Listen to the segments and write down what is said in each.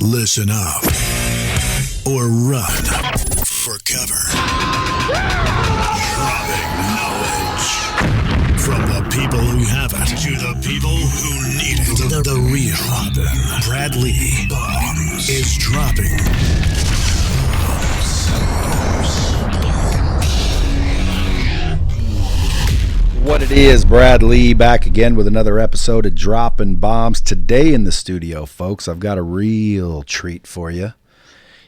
Listen up or run for cover. Dropping knowledge from the people who have it to the people who need it. The real Bradley Bombs is dropping What it is, Brad Lee back again with another episode of Dropping Bombs. Today in the studio, folks, I've got a real treat for you.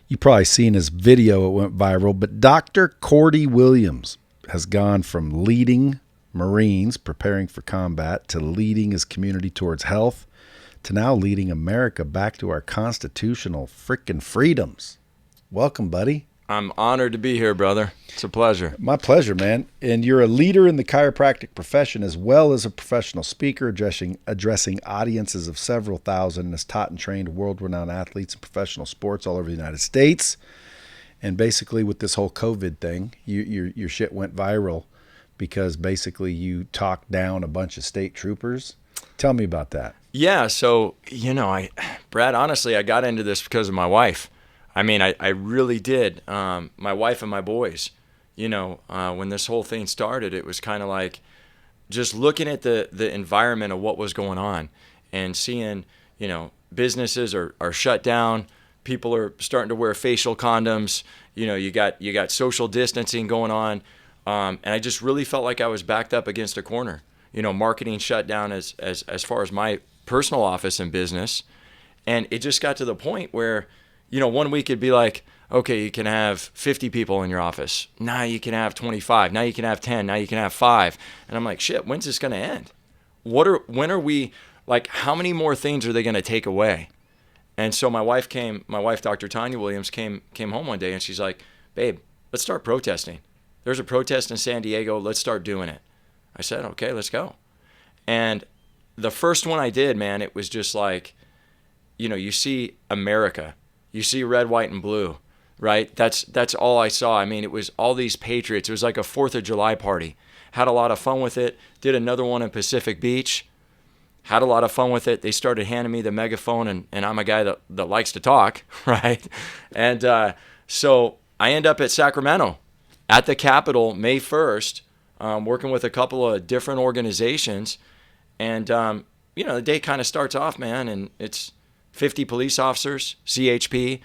You've probably seen his video, it went viral, but Dr. Cordie Williams has gone from leading Marines preparing for combat to leading his community towards health to now leading America back to our constitutional frickin' freedoms. Welcome, buddy. I'm honored to be here, brother. It's a pleasure. My pleasure, man. And you're a leader in the chiropractic profession as well as a professional speaker addressing audiences of several thousand and has taught and trained world-renowned athletes in professional sports all over the United States. And basically with this whole COVID thing, your shit went viral because basically you talked down a bunch of state troopers. Tell me about that. Yeah, so, Brad, honestly, I got into this because of my wife. I mean, I really did. My wife and my boys, when this whole thing started, it was kind of like just looking at the environment of what was going on and seeing, businesses are shut down. People are starting to wear facial condoms. You got social distancing going on. And I just really felt like I was backed up against a corner. Marketing shut down as far as my personal office and business. And it just got to the point where, 1 week it'd be like, okay, you can have 50 people in your office. Now you can have 25. Now you can have 10. Now you can have 5. And I'm like, shit, when's this going to end? How many more things are they going to take away? And so my wife, Dr. Cordie Williams, came home one day and she's like, babe, let's start protesting. There's a protest in San Diego. Let's start doing it. I said, okay, let's go. And the first one I did, man, it was just like, you see America. You see red, white, and blue, right? That's all I saw. I mean, it was all these patriots. It was like a 4th of July party. Had a lot of fun with it. Did another one in Pacific Beach. Had a lot of fun with it. They started handing me the megaphone, and I'm a guy that likes to talk, right? And so I end up at Sacramento at the Capitol May 1st, working with a couple of different organizations. And, the day kind of starts off, man, and it's 50 police officers, CHP,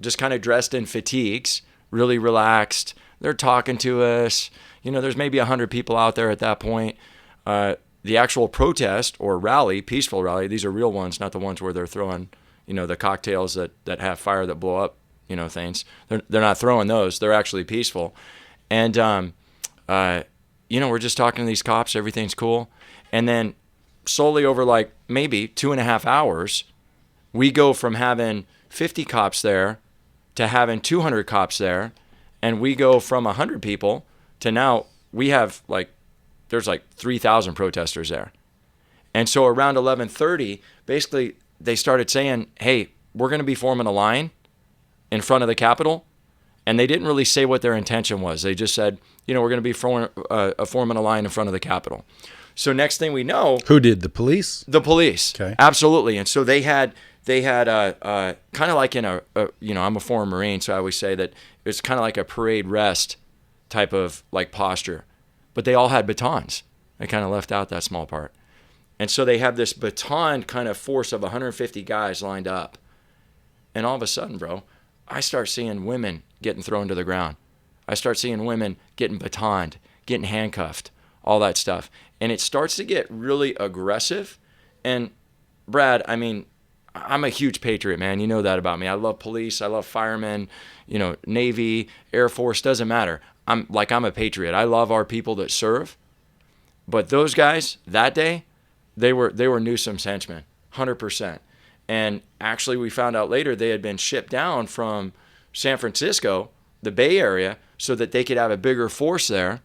just kind of dressed in fatigues, really relaxed. They're talking to us. There's maybe 100 people out there at that point. The actual protest or rally, peaceful rally, these are real ones, not the ones where they're throwing, the cocktails that have fire that blow up, things. They're not throwing those. They're actually peaceful. And, we're just talking to these cops. Everything's cool. And then slowly over like maybe 2.5 hours, we go from having 50 cops there to having 200 cops there, and we go from 100 people to now we have there's 3,000 protesters there. And so around 11:30, basically they started saying, hey, we're going to be forming a line in front of the Capitol. And they didn't really say what their intention was. They just said, we're going to be forming a line in front of the Capitol. So next thing we know, who did? The police? The police. Okay. Absolutely. And so they had kind of like in I'm a former Marine, so I always say that it's kind of like a parade rest type of posture. But they all had batons. I kind of left out that small part. And so they have this baton kind of force of 150 guys lined up. And all of a sudden, bro, I start seeing women getting thrown to the ground. I start seeing women getting batoned, getting handcuffed, all that stuff. And it starts to get really aggressive. And Brad, I mean, I'm a huge patriot, man. You know that about me. I love police. I love firemen, Navy, Air Force, doesn't matter. I'm a patriot. I love our people that serve. But those guys that day, they were Newsom's henchmen, 100%. And actually we found out later they had been shipped down from San Francisco, the Bay Area, so that they could have a bigger force there.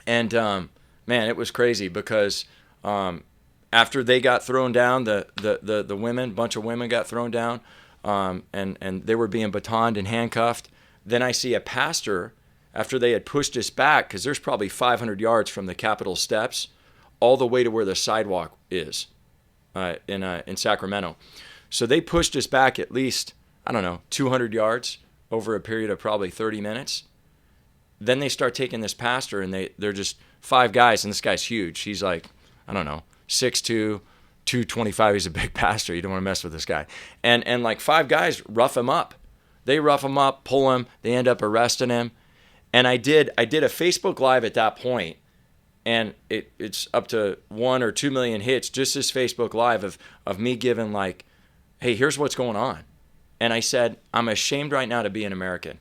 And man, it was crazy because after they got thrown down, the women, bunch of women got thrown down, and they were being batoned and handcuffed. Then I see a pastor, after they had pushed us back, because there's probably 500 yards from the Capitol steps all the way to where the sidewalk is in Sacramento. So they pushed us back at least, I don't know, 200 yards over a period of probably 30 minutes. Then they start taking this pastor, and they're just 5 guys, and this guy's huge. He's like, I don't know, 6'2", 225. He's a big pastor. You don't want to mess with this guy. And like 5 guys rough him up. They rough him up, pull him. They end up arresting him. And I did a Facebook Live at that point, and it's up to 1 or 2 million hits, just this Facebook Live of me giving like, hey, here's what's going on. And I said, I'm ashamed right now to be an American,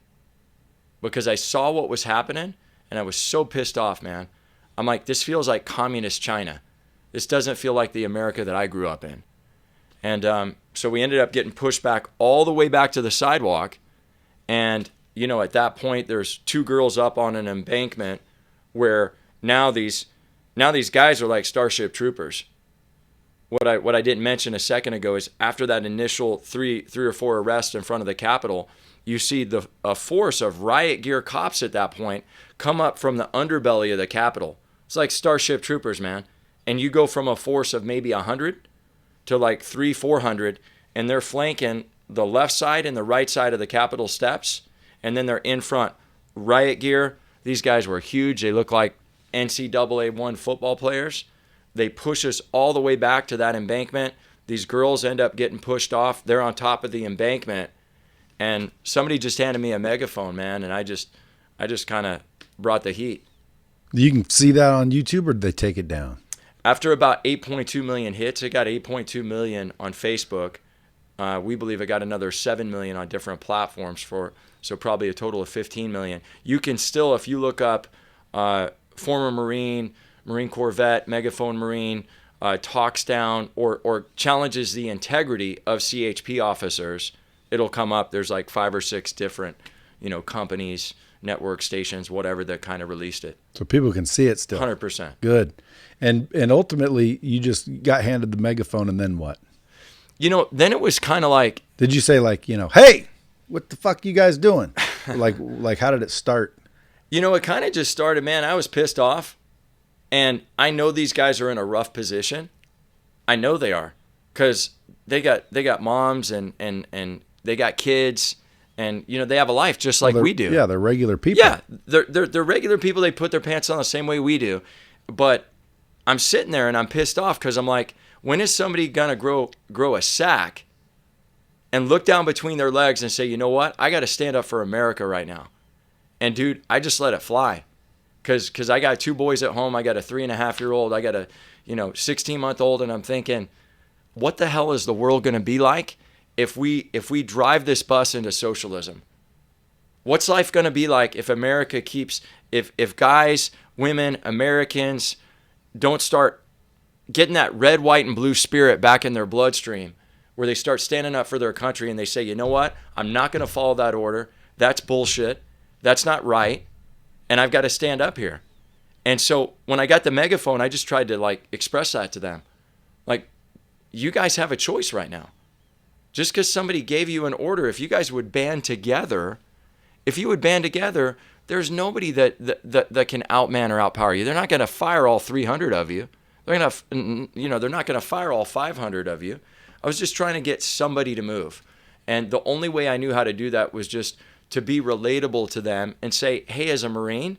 because I saw what was happening, and I was so pissed off, man. I'm like, this feels like communist China. This doesn't feel like the America that I grew up in. And so we ended up getting pushed back all the way back to the sidewalk. And, you know, at that point, there's 2 girls up on an embankment where now these guys are like Starship Troopers. What I didn't mention a second ago is after that initial three or 4 arrests in front of the Capitol, you see a force of riot gear cops at that point come up from the underbelly of the Capitol. It's like Starship Troopers, man. And you go from a force of maybe 100 to like 300-400, and they're flanking the left side and the right side of the Capitol steps, and then they're in front. Riot gear. These guys were huge. They look like NCAA 1 football players. They push us all the way back to that embankment. These girls end up getting pushed off. They're on top of the embankment. And somebody just handed me a megaphone, man, and I just kind of brought the heat. You can see that on YouTube, or did they take it down? After about 8.2 million hits, it got 8.2 million on Facebook. We believe it got another 7 million on different platforms, so probably a total of 15 million. You can still, if you look up former Marine Corps vet, Megaphone Marine, talks down or challenges the integrity of CHP officers, it'll come up. There's like 5 or 6 different, companies, network stations, whatever, that kind of released it. So people can see it still. 100%. Good. And ultimately, you just got handed the megaphone, and then what? Then it was kind of like... Did you say like, hey, what the fuck you guys doing? like how did it start? It kind of just started, man. I was pissed off. And I know these guys are in a rough position. I know they are, because they got moms and they got kids, and they have a life just like we do. Yeah, they're regular people. Yeah, they're regular people. They put their pants on the same way we do. But I'm sitting there and I'm pissed off because I'm like, when is somebody gonna grow a sack and look down between their legs and say, you know what? I got to stand up for America right now. And dude, I just let it fly. Because I got 2 boys at home. I got a 3.5-year-old. I got a 16-month-old, and I'm thinking, what the hell is the world going to be like if we drive this bus into socialism? What's life going to be like if America keeps if guys, women, Americans don't start getting that red, white, and blue spirit back in their bloodstream, where they start standing up for their country and they say, you know what? I'm not going to follow that order. That's bullshit. That's not right. And I've got to stand up here. And so when I got the megaphone, I just tried to express that to them. Like, you guys have a choice right now. Just because somebody gave you an order, if you guys would band together, there's nobody that can outman or outpower you. They're not going to fire all 300 of you. They're not going to fire all 500 of you. I was just trying to get somebody to move. And the only way I knew how to do that was just to be relatable to them and say, hey, as a Marine,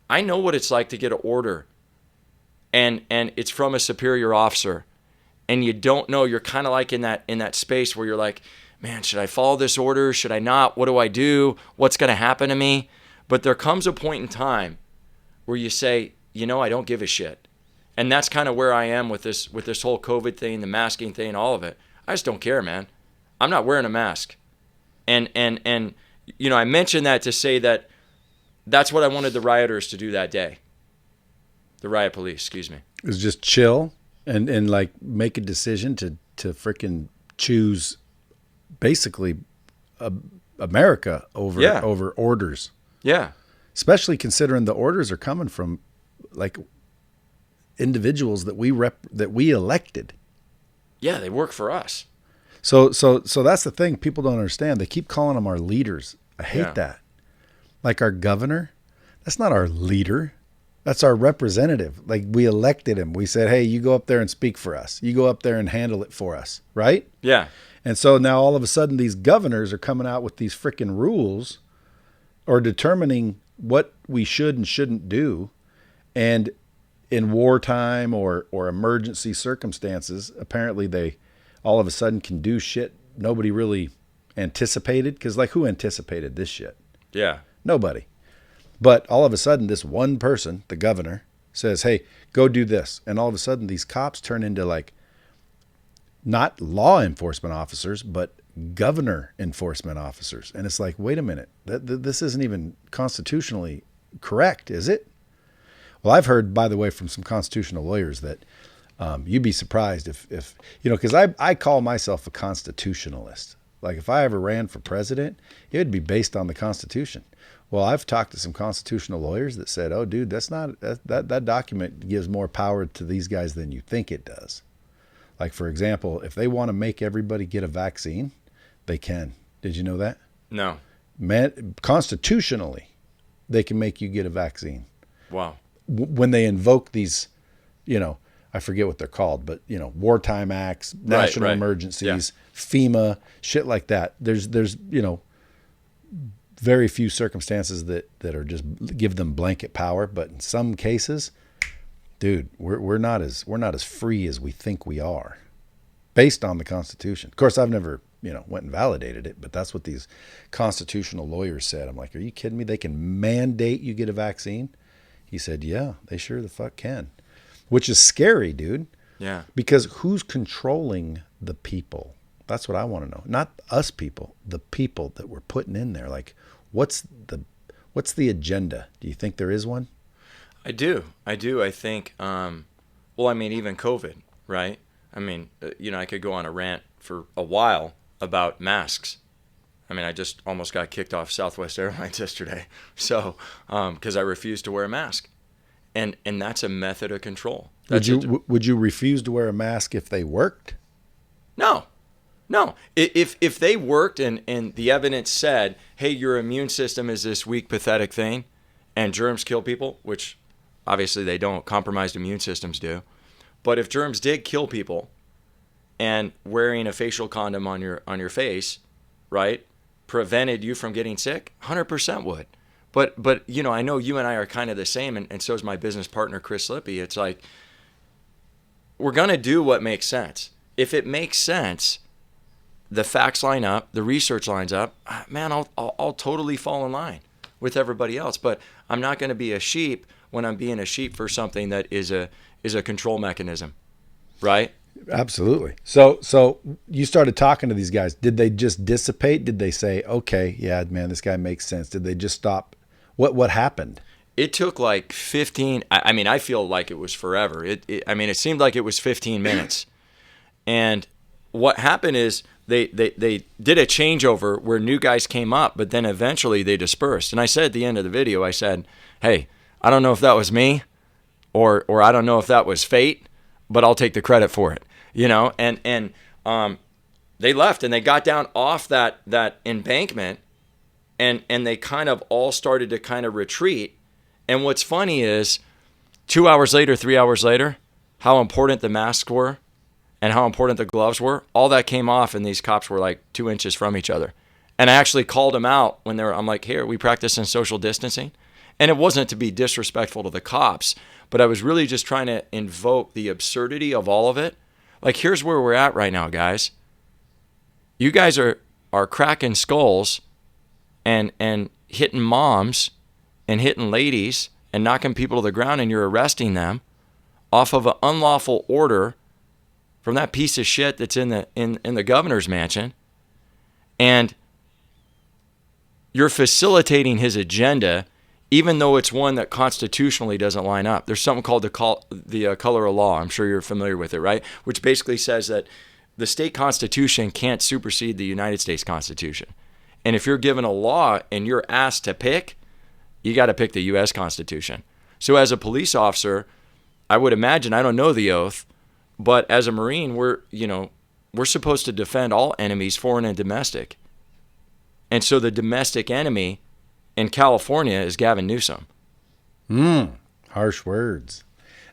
I know what it's like to get an order and it's from a superior officer, and you don't know. You're kind of like in that space where you're like, man, should I follow this order? Should I not? What do I do? What's going to happen to me? But there comes a point in time where you say, I don't give a shit. And that's kind of where I am with this whole COVID thing, the masking thing, all of it. I just don't care, man. I'm not wearing a mask. And I mentioned that to say that that's what I wanted the rioters to do that day. The riot police, excuse me. It was just chill and make a decision to freaking choose basically America over orders. Yeah. Especially considering the orders are coming from individuals that we elected. Yeah, they work for us. So that's the thing people don't understand. They keep calling them our leaders. I hate that. Like our governor, that's not our leader. That's our representative. Like, we elected him. We said, hey, you go up there and speak for us. You go up there and handle it for us, right? Yeah. And so now all of a sudden these governors are coming out with these freaking rules or determining what we should and shouldn't do. And in wartime or emergency circumstances, apparently they all of a sudden can do shit nobody really anticipated. Because, like, who anticipated this shit? Yeah. Nobody. But all of a sudden, this one person, the governor, says, hey, go do this. And all of a sudden, these cops turn into, like, not law enforcement officers, but governor enforcement officers. And it's like, wait a minute, this isn't even constitutionally correct, is it? Well, I've heard, by the way, from some constitutional lawyers that you'd be surprised if because I call myself a constitutionalist. Like, if I ever ran for president, it would be based on the Constitution. Well, I've talked to some constitutional lawyers that said, oh, dude, that document gives more power to these guys than you think it does. Like, for example, if they want to make everybody get a vaccine, they can. Did you know that? No. Constitutionally, they can make you get a vaccine. Wow. When they invoke these, I forget what they're called, but, wartime acts, national emergencies, FEMA, shit like that. There's very few circumstances that are just give them blanket power, but in some cases, dude, we're not as free as we think we are, based on the Constitution. Of course, I've never went and validated it, but that's what these constitutional lawyers said. I'm like, are you kidding me? They can mandate you get a vaccine? He said, yeah, they sure the fuck can, which is scary, dude. Yeah. Because who's controlling the people? That's what I want to know. Not us people, the people that we're putting in there. Like, what's the agenda? Do you think there is one? I do. I think, even COVID, right? I could go on a rant for a while about masks. I just almost got kicked off Southwest Airlines yesterday. So, because I refused to wear a mask. And that's a method of control. Would you refuse to wear a mask if they worked? No. If they worked and the evidence said, hey, your immune system is this weak, pathetic thing, and germs kill people, which obviously they don't, compromised immune systems do. But if germs did kill people, and wearing a facial condom on your face, right, prevented you from getting sick, 100% would. But I know you and I are kind of the same, and so is my business partner, Chris Lippy. It's like, we're going to do what makes sense. If it makes sense, the facts line up, the research lines up, man, I'll totally fall in line with everybody else. But I'm not going to be a sheep when I'm being a sheep for something that is a control mechanism, right? Absolutely. So you started talking to these guys. Did they just dissipate? Did they say, okay, yeah, man, this guy makes sense? Did they just stop? What happened? It took like 15. I feel like it was forever. It seemed like it was 15 minutes. And what happened is they did a changeover where new guys came up, but then eventually they dispersed. And I said at the end of the video, I said, hey, I don't know if that was me or I don't know if that was fate, but I'll take the credit for it, and they left and they got down off that embankment and they kind of all started to kind of retreat. And what's funny is 2 hours later, 3 hours later, how important the masks were and how important the gloves were, all that came off and these cops were like 2 inches from each other. And I actually called them out when I'm like, here, we practice in social distancing. And it wasn't to be disrespectful to the cops, but I was really just trying to invoke the absurdity of all of it. Like, here's where we're at right now, guys. You guys are cracking skulls and hitting moms and hitting ladies and knocking people to the ground, and you're arresting them off of an unlawful order from that piece of shit that's in the governor's mansion. And you're facilitating his agenda, even though it's one that constitutionally doesn't line up. There's something called the color of law. I'm sure you're familiar with it, right? Which basically says that the state constitution can't supersede the United States Constitution. And if you're given a law and you're asked to pick, you got to pick the U.S. Constitution. So as a police officer, I would imagine, I don't know the oath, but as a Marine, we're supposed to defend all enemies, foreign and domestic. And so the domestic enemy in California is Gavin Newsom. Harsh words.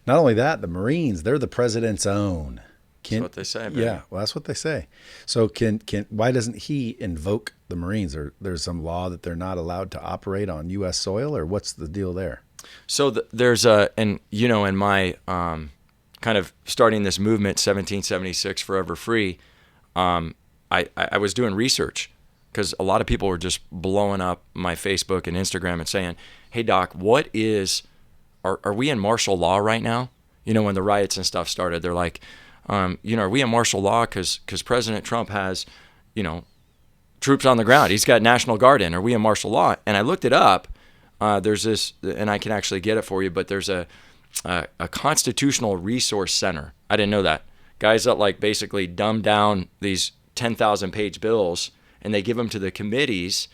Not only that, the Marines, they're the president's own. That's what they say, baby. Yeah, well, that's what they say. So why doesn't he invoke the Marines? Or there's some law that they're not allowed to operate on U.S. soil, or what's the deal there? So there's in my kind of starting this movement, 1776 Forever Free, I was doing research because a lot of people were just blowing up my Facebook and Instagram and saying, hey, Doc, are we in martial law right now? When the riots and stuff started, they're like, are we in martial law because President Trump has, troops on the ground. He's got National Guard in. Are we in martial law? And I looked it up. There's this, and I can actually get it for you, but there's a constitutional resource center. I didn't know that. Guys that like basically dumb down these 10,000 page bills and they give them to the committees,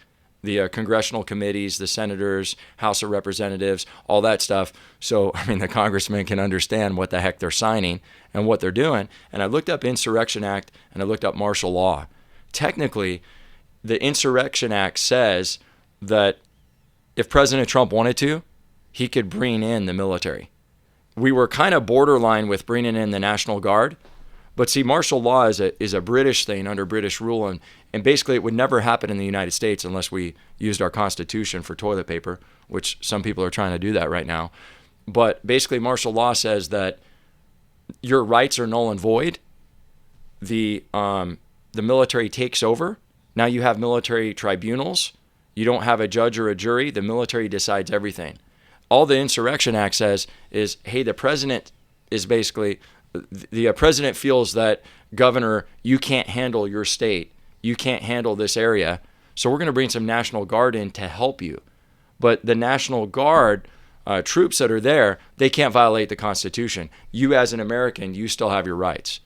the congressional committees, the senators, House of Representatives, all that stuff. So, the congressmen can understand what the heck they're signing and what they're doing. And I looked up Insurrection Act and I looked up martial law. Technically, the Insurrection Act says that if President Trump wanted to, he could bring in the military. We were kind of borderline with bringing in the National Guard. But see, martial law is a British thing under British rule, and basically it would never happen in the United States unless we used our Constitution for toilet paper, which some people are trying to do that right now. But basically martial law says that your rights are null and void. The military takes over. Now you have military tribunals. You don't have a judge or a jury. The military decides everything. All the Insurrection Act says is, hey, the president is basically... The president feels that, Governor, you can't handle your state. You can't handle this area. So we're going to bring some National Guard in to help you. But the National Guard troops that are there, they can't violate the Constitution. You as an American, you still have your rights.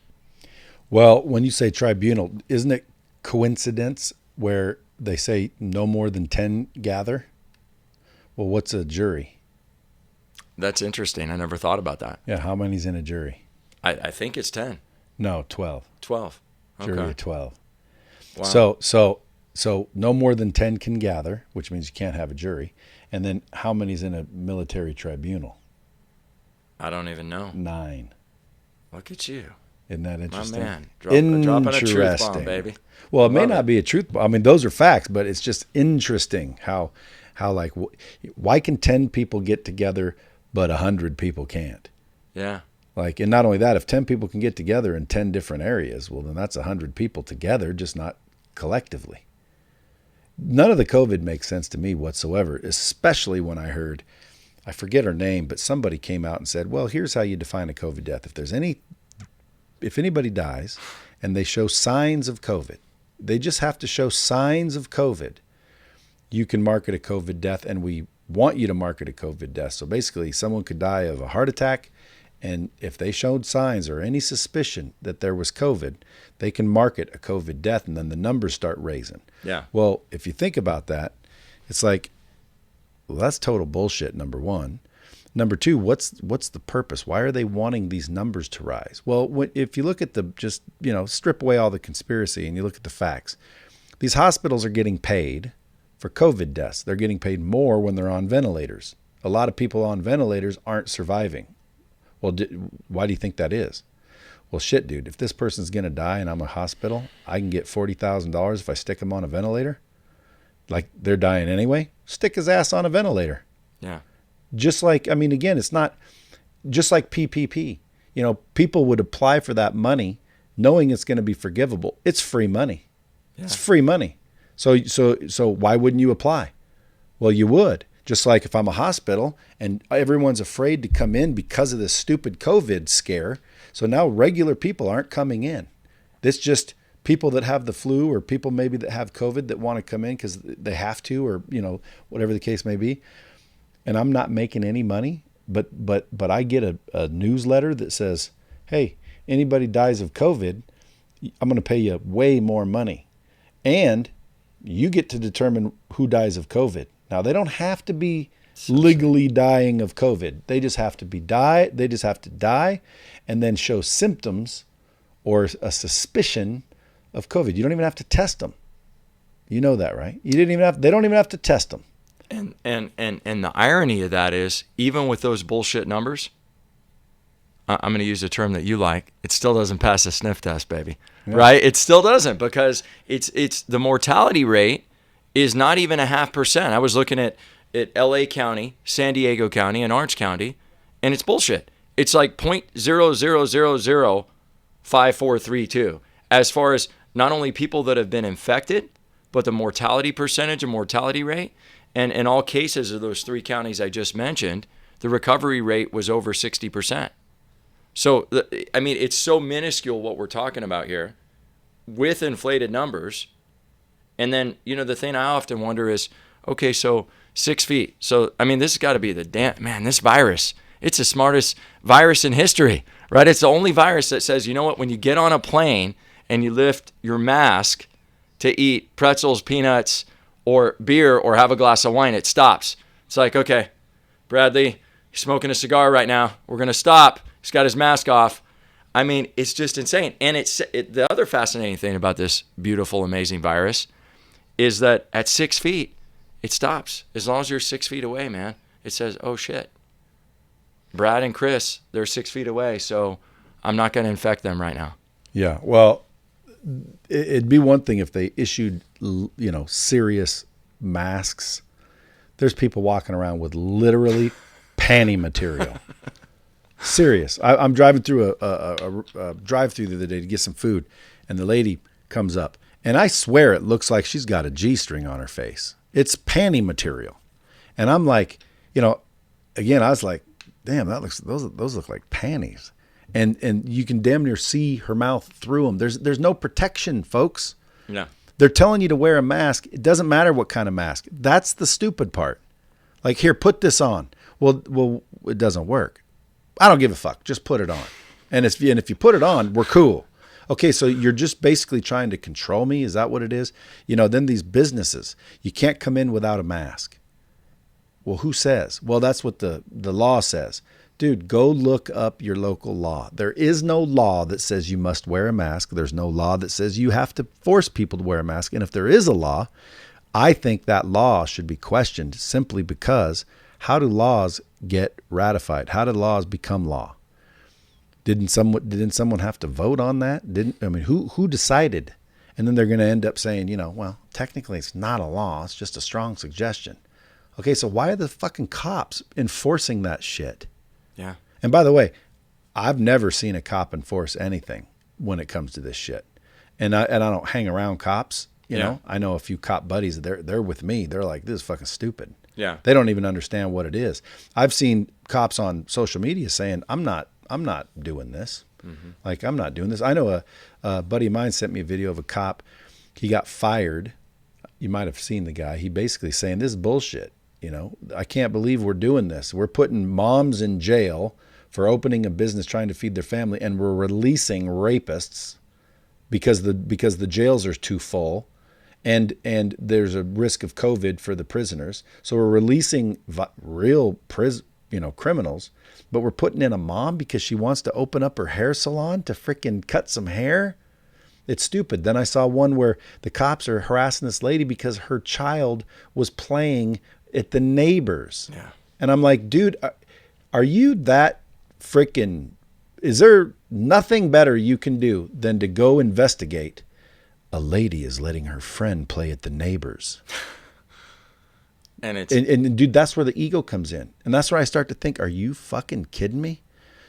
Well, when you say tribunal, isn't it coincidence where they say no more than 10 gather? Well, what's a jury? That's interesting. I never thought about that. Yeah, how many's in a jury? I think it's 10. No, 12. 12. Okay. Jury of 12. Wow. So no more than 10 can gather, which means you can't have a jury. And then how many's in a military tribunal? I don't even know. 9. Look at you. Isn't that interesting? My man. Dropping a truth bomb, baby. Well, it may not be a truth bomb. Those are facts, but it's just interesting how like, why can 10 people get together, but 100 people can't? Yeah. Like, and not only that, if 10 people can get together in 10 different areas, well, then that's 100 people together, just not collectively. None of the COVID makes sense to me whatsoever, especially when I heard, I forget her name, but somebody came out and said, well, here's how you define a COVID death. If anybody dies and they show signs of COVID, they just have to show signs of COVID, you can mark it a COVID death, and we want you to mark it a COVID death. So basically, someone could die of a heart attack, and if they showed signs or any suspicion that there was COVID, they can mark it a COVID death, and then the numbers start raising. Yeah. Well, if you think about that, it's like, well, that's total bullshit, number one. Number two, what's the purpose? Why are they wanting these numbers to rise? Well, if you look at strip away all the conspiracy and you look at the facts, these hospitals are getting paid for COVID deaths. They're getting paid more when they're on ventilators. A lot of people on ventilators aren't surviving. Well, why do you think that is? Well, shit, dude, if this person's going to die and I'm a hospital, I can get $40,000 if I stick him on a ventilator. Like, they're dying anyway. Stick his ass on a ventilator. Yeah. Just like, again, it's not just like PPP. People would apply for that money knowing it's going to be forgivable. It's free money. Yeah. It's free money. So why wouldn't you apply? Well, you would. Just like if I'm a hospital and everyone's afraid to come in because of this stupid COVID scare. So now regular people aren't coming in. It's just people that have the flu or people maybe that have COVID that want to come in because they have to, or, whatever the case may be. And I'm not making any money, but I get a newsletter that says, hey, anybody dies of COVID, I'm going to pay you way more money. And you get to determine who dies of COVID. Now, they don't have to be legally dying of COVID. They just have to They just have to die and then show symptoms or a suspicion of COVID. You don't even have to test them. You know that, right? They don't even have to test them. And the irony of that is, even with those bullshit numbers, I'm going to use a term that you like, it still doesn't pass the sniff test, baby. Yeah. Right? It still doesn't, because it's the mortality rate is not even 0.5%. I was looking at LA County, San Diego County, and Orange County, and it's bullshit. It's like 0.00005432 as far as not only people that have been infected, but the mortality percentage and mortality rate. And in all cases of those 3 counties I just mentioned, the recovery rate was over 60%. So, I mean, it's so minuscule what we're talking about here with inflated numbers. And then, you know, the thing I often wonder is, okay, so 6 feet. So, I mean, this has got to be this virus, it's the smartest virus in history, right? It's the only virus that says, you know what, when you get on a plane and you lift your mask to eat pretzels, peanuts, or beer, or have a glass of wine, it stops. It's like, okay, Bradley, he's smoking a cigar right now. We're going to stop. He's got his mask off. I mean, it's just insane. And the other fascinating thing about this beautiful, amazing virus is that at 6 feet, it stops. As long as you're 6 feet away, man, it says, oh shit, Brad and Chris, they're 6 feet away, so I'm not going to infect them right now. Yeah, well, it'd be one thing if they issued, you know, serious masks. There's people walking around with literally panty material. Serious. I'm driving through a drive-through the other day to get some food, and the lady comes up, and I swear it looks like she's got a G-string on her face. It's panty material, and I'm like, you know, again, I was like, damn, those look like panties. And you can damn near see her mouth through them. There's no protection, folks. No. They're telling you to wear a mask. It doesn't matter what kind of mask. That's the stupid part. Like, here, put this on. Well, it doesn't work. I don't give a fuck. Just put it on. And if you put it on, we're cool. Okay, so you're just basically trying to control me? Is that what it is? You know, then these businesses, you can't come in without a mask. Well, who says? Well, that's what the law says. Dude, go look up your local law. There is no law that says you must wear a mask. There's no law that says you have to force people to wear a mask. And if there is a law, I think that law should be questioned simply because how do laws get ratified? How do laws become law? Didn't someone have to vote on that? Who decided? And then they're going to end up saying, you know, well, technically it's not a law. It's just a strong suggestion. Okay, so why are the fucking cops enforcing that shit? Yeah. And by the way, I've never seen a cop enforce anything when it comes to this shit. And I don't hang around cops, you know. I know a few cop buddies, they're with me. They're like, this is fucking stupid. Yeah. They don't even understand what it is. I've seen cops on social media saying, I'm not doing this. Mm-hmm. Like, I'm not doing this. I know a buddy of mine sent me a video of a cop. He got fired. You might have seen the guy. He basically saying, this is bullshit. You know, I can't believe we're doing this. We're putting moms in jail for opening a business trying to feed their family, and we're releasing rapists because the jails are too full, and there's a risk of COVID for the prisoners. So we're releasing real criminals, but we're putting in a mom because she wants to open up her hair salon to frickin' cut some hair. It's stupid. Then I saw one where the cops are harassing this lady because her child was playing at the neighbors. Yeah. And I'm like, dude, are you that freaking, is there nothing better you can do than to go investigate? A lady is letting her friend play at the neighbors. And dude, that's where the ego comes in. And that's where I start to think, are you fucking kidding me?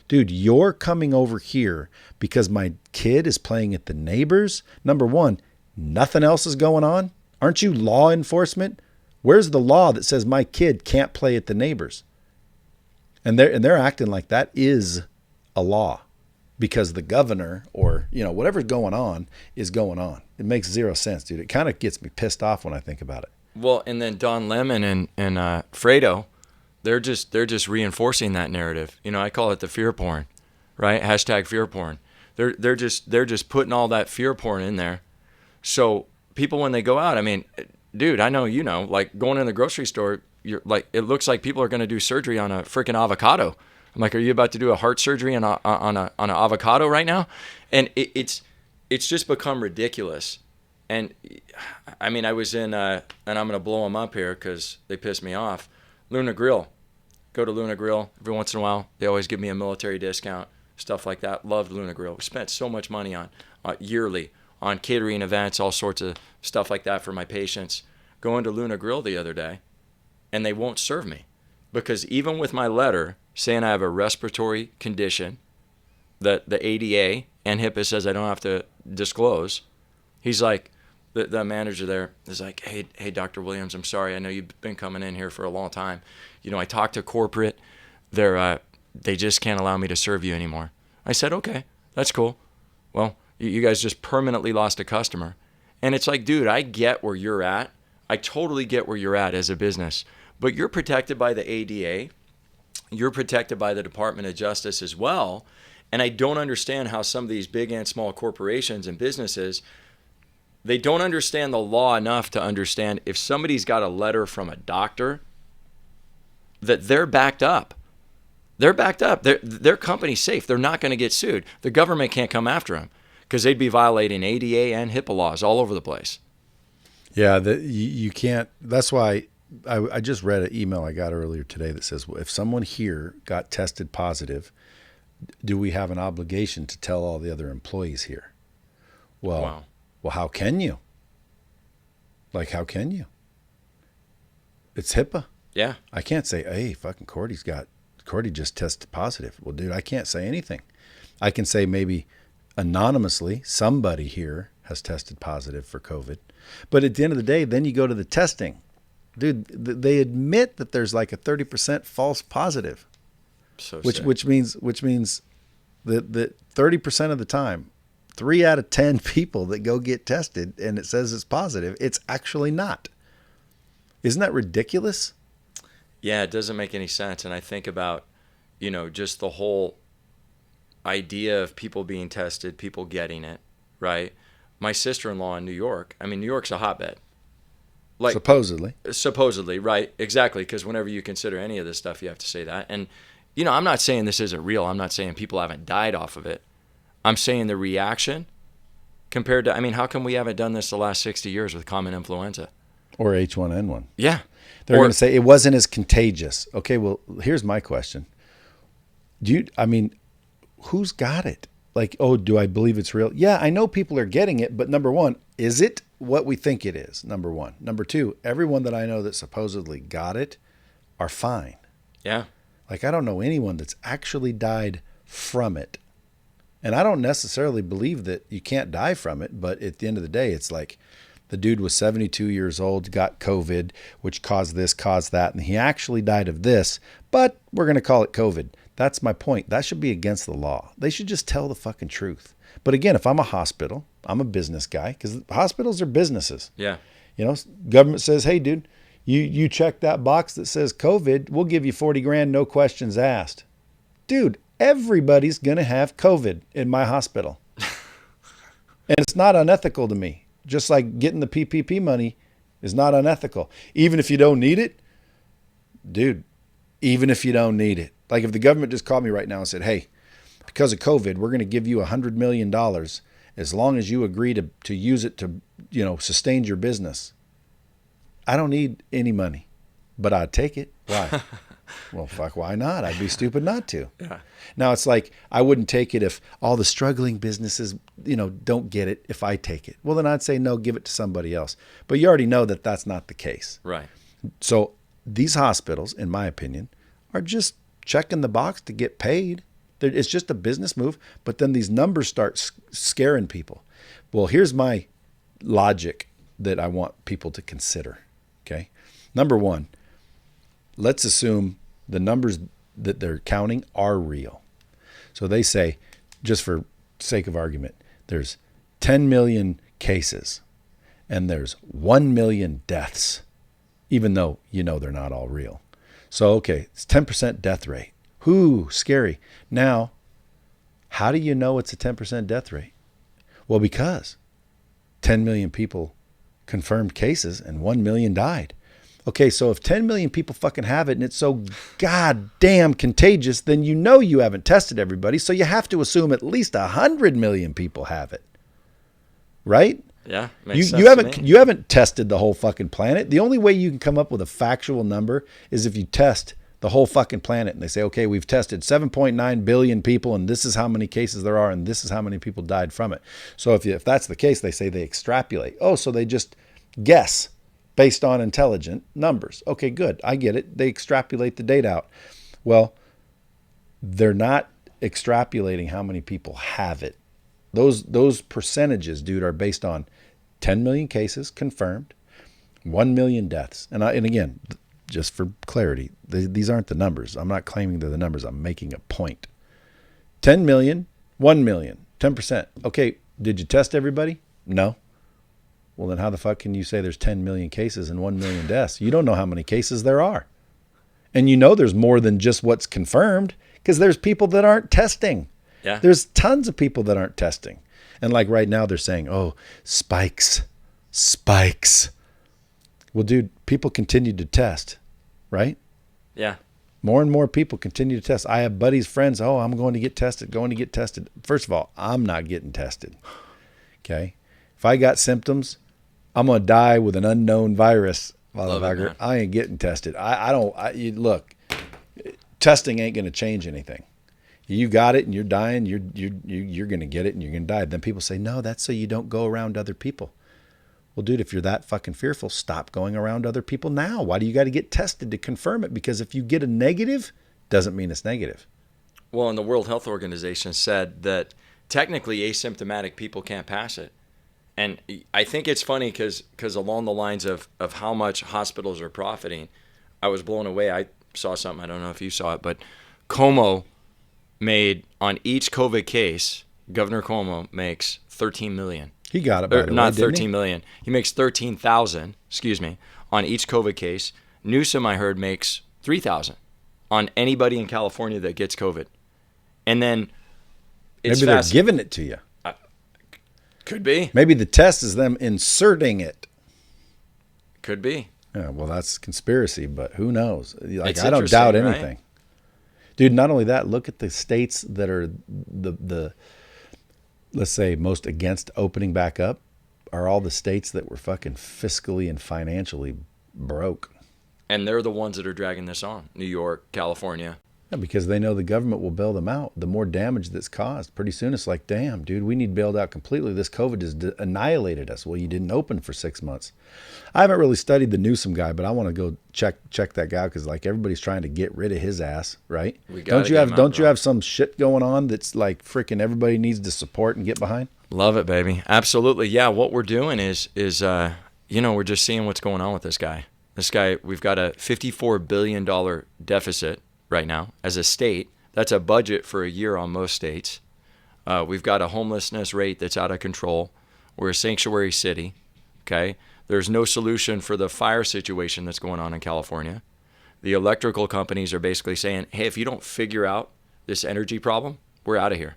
Dude, you're coming over here because my kid is playing at the neighbors. Number one, nothing else is going on. Aren't you law enforcement? Where's the law that says my kid can't play at the neighbors? And they're acting like that is a law because the governor or, you know, whatever's going on is going on. It makes zero sense, dude. It kind of gets me pissed off when I think about it. Well, and then Don Lemon and Fredo, they're just reinforcing that narrative. You know, I call it the fear porn, right? Hashtag fear porn. They're just putting all that fear porn in there. So people, when they go out, I mean, dude, I know, you know, like going in the grocery store, you're like, it looks like people are going to do surgery on a freaking avocado. I'm like, are you about to do a heart surgery on an avocado right now? And it's just become ridiculous. And I mean, I was in, and I'm going to blow them up here because they pissed me off. Luna Grill. Go to Luna Grill every once in a while. They always give me a military discount, stuff like that. Loved Luna Grill. We spent so much money on yearly on catering events, all sorts of stuff like that for my patients. Going to Luna Grill the other day, and they won't serve me because even with my letter saying I have a respiratory condition that the ADA and HIPAA says I don't have to disclose, he's like, the manager there is like, hey, Dr. Williams, I'm sorry. I know you've been coming in here for a long time. You know, I talked to corporate. They just can't allow me to serve you anymore. I said, okay, that's cool. Well, you guys just permanently lost a customer. And it's like, dude, I get where you're at. I totally get where you're at as a business. But you're protected by the ADA. You're protected by the Department of Justice as well. And I don't understand how some of these big and small corporations and businesses, they don't understand the law enough to understand if somebody's got a letter from a doctor that they're backed up. They're backed up. Their company's safe. They're not going to get sued. The government can't come after them because they'd be violating ADA and HIPAA laws all over the place. Yeah, you can't. That's why I just read an email I got earlier today that says, well, if someone here got tested positive, do we have an obligation to tell all the other employees here? Well, Wow. Well, how can you? Like, how can you? It's HIPAA. Yeah. I can't say, hey, fucking Cordie just tested positive. Well, dude, I can't say anything. I can say maybe anonymously somebody here has tested positive for COVID. But at the end of the day, then you go to the testing. Dude, they admit that there's like a 30% false positive, So which means that 30% of the time, 3 out of 10 people that go get tested and it says it's positive, it's actually not. Isn't that ridiculous? Yeah, it doesn't make any sense. And I think about, just the whole idea of people being tested, people getting it, right? My sister-in-law in New York, I mean, New York's a hotbed. Like Supposedly, right? Exactly, because whenever you consider any of this stuff, you have to say that. And, I'm not saying this isn't real. I'm not saying people haven't died off of it. I'm saying the reaction compared to, how come we haven't done this the last 60 years with common influenza? Or H1N1. Yeah. They're going to say it wasn't as contagious. Okay, well, here's my question. Who's got it? Like, oh, do I believe it's real? Yeah, I know people are getting it, but number one, is it what we think it is? Number one. Number two, everyone that I know that supposedly got it are fine. Yeah. Like, I don't know anyone that's actually died from it. And I don't necessarily believe that you can't die from it, but at the end of the day, it's like the dude was 72 years old, got COVID, which caused this, caused that, and he actually died of this, but we're going to call it COVID. That's my point. That should be against the law. They should just tell the fucking truth. But again, if I'm a hospital, I'm a business guy, because hospitals are businesses. Yeah. Government says, hey, dude, you check that box that says COVID, we'll give you $40,000, no questions asked. Dude, everybody's going to have COVID in my hospital. And it's not unethical to me. Just like getting the PPP money is not unethical. Even if you don't need it, dude, even if you don't need it. Like if the government just called me right now and said, hey, because of COVID, we're going to give you $100 million as long as you agree to use it to, sustain your business. I don't need any money, but I'd take it. Why? Well, fuck, why not? I'd be stupid not to. Yeah. Now, it's like I wouldn't take it if all the struggling businesses, don't get it if I take it. Well, then I'd say, no, give it to somebody else. But you already know that that's not the case. Right. So these hospitals, in my opinion, are just checking the box to get paid. It's just a business move. But then these numbers start scaring people. Well, here's my logic that I want people to consider. Okay. Number one, let's assume the numbers that they're counting are real. So they say, just for sake of argument, there's 10 million cases and there's 1 million deaths, even though they're not all real. So, okay, it's 10% death rate. Whoo, scary. Now, how do you know it's a 10% death rate? Well, because 10 million people confirmed cases and 1 million died. Okay, so if 10 million people fucking have it and it's so goddamn contagious, then you haven't tested everybody, so you have to assume at least 100 million people have it. Right? Yeah, You makes sense you haven't to me. you haven't tested the whole fucking planet. The only way you can come up with a factual number is if you test the whole fucking planet, and they say, okay, we've tested 7.9 billion people, and this is how many cases there are, and this is how many people died from it. So if that's the case, they say they extrapolate. Oh, so they just guess based on intelligent numbers. Okay, good. I get it. They extrapolate the data out. Well, they're not extrapolating how many people have it. Those percentages, dude, are based on 10 million cases confirmed, 1 million deaths. And again, just for clarity, these aren't the numbers. I'm not claiming they're the numbers. I'm making a point. 10 million, 1 million, 10%. Okay, did you test everybody? No. Well, then how the fuck can you say there's 10 million cases and 1 million deaths? You don't know how many cases there are. And you know there's more than just what's confirmed because there's people that aren't testing. Yeah. There's tons of people that aren't testing. And like right now they're saying, oh, spikes. Well, dude, people continue to test, right? Yeah. More and more people continue to test. I have buddies, friends, oh, I'm going to get tested. First of all, I'm not getting tested. Okay? If I got symptoms, I'm going to die with an unknown virus, motherfucker. I ain't getting tested. Look, testing ain't going to change anything. You got it and you're dying, you're going to get it and you're going to die. Then people say, no, that's so you don't go around other people. Well, dude, if you're that fucking fearful, stop going around other people now. Why do you got to get tested to confirm it? Because if you get a negative, doesn't mean it's negative. Well, and the World Health Organization said that technically asymptomatic people can't pass it. And I think it's funny because along the lines of how much hospitals are profiting, I was blown away. I saw something, I don't know if you saw it, but Como made on each COVID case, Governor Cuomo makes $13 million. He got it, by the way, not didn't 13 million. He makes 13,000, on each COVID case. Newsom, I heard, makes 3,000 on anybody in California that gets COVID. And then it's maybe they're giving it to you. Could be. Maybe the test is them inserting it. Could be. Yeah, well, that's conspiracy, but who knows? Like, It's I don't doubt interesting, anything. right? Dude, not only that, look at the states that are the let's say most against opening back up are all the states that were fucking fiscally and financially broke. And they're the ones that are dragging this on. New York, California. Yeah, because they know the government will bail them out. The more damage that's caused, pretty soon it's like, damn, dude, we need bailed out completely. This COVID has annihilated us. Well, you didn't open for 6 months. I haven't really studied the Newsom guy, but I want to go check that guy because like everybody's trying to get rid of his ass, right? Don't you have some shit going on that's like freaking everybody needs to support and get behind? Love it, baby. Absolutely. Yeah, what we're doing is we're just seeing what's going on with this guy. This guy, we've got a $54 billion deficit right now as a state. That's a budget for a year on most states. We've got a homelessness rate that's out of control. We're a sanctuary city, okay? There's no solution for the fire situation that's going on in California. The electrical companies are basically saying, hey, if you don't figure out this energy problem, we're out of here.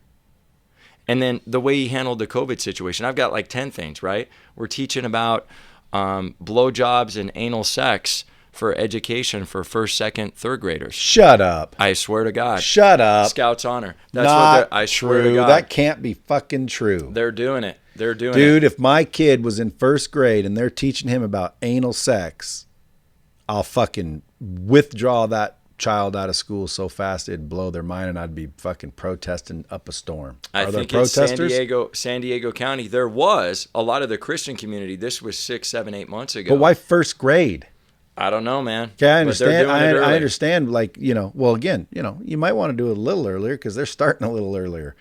And then the way he handled the COVID situation, I've got like 10 things, right? We're teaching about blowjobs and anal sex for education for first, second, third graders. Shut up. I swear to God. Shut up. Scouts honor. That's Not I true. swear to God. That can't be fucking true. They're doing it. Dude, if my kid was in first grade and they're teaching him about anal sex, I'll fucking withdraw that child out of school so fast it'd blow their mind and I'd be fucking protesting up a storm. I think it's San Diego County. There was a lot of the Christian community. This was 6, 7, 8 months ago. But why first grade? I don't know, man. Okay, I understand. I understand. Like, well, again, you might want to do it a little earlier because they're starting a little earlier.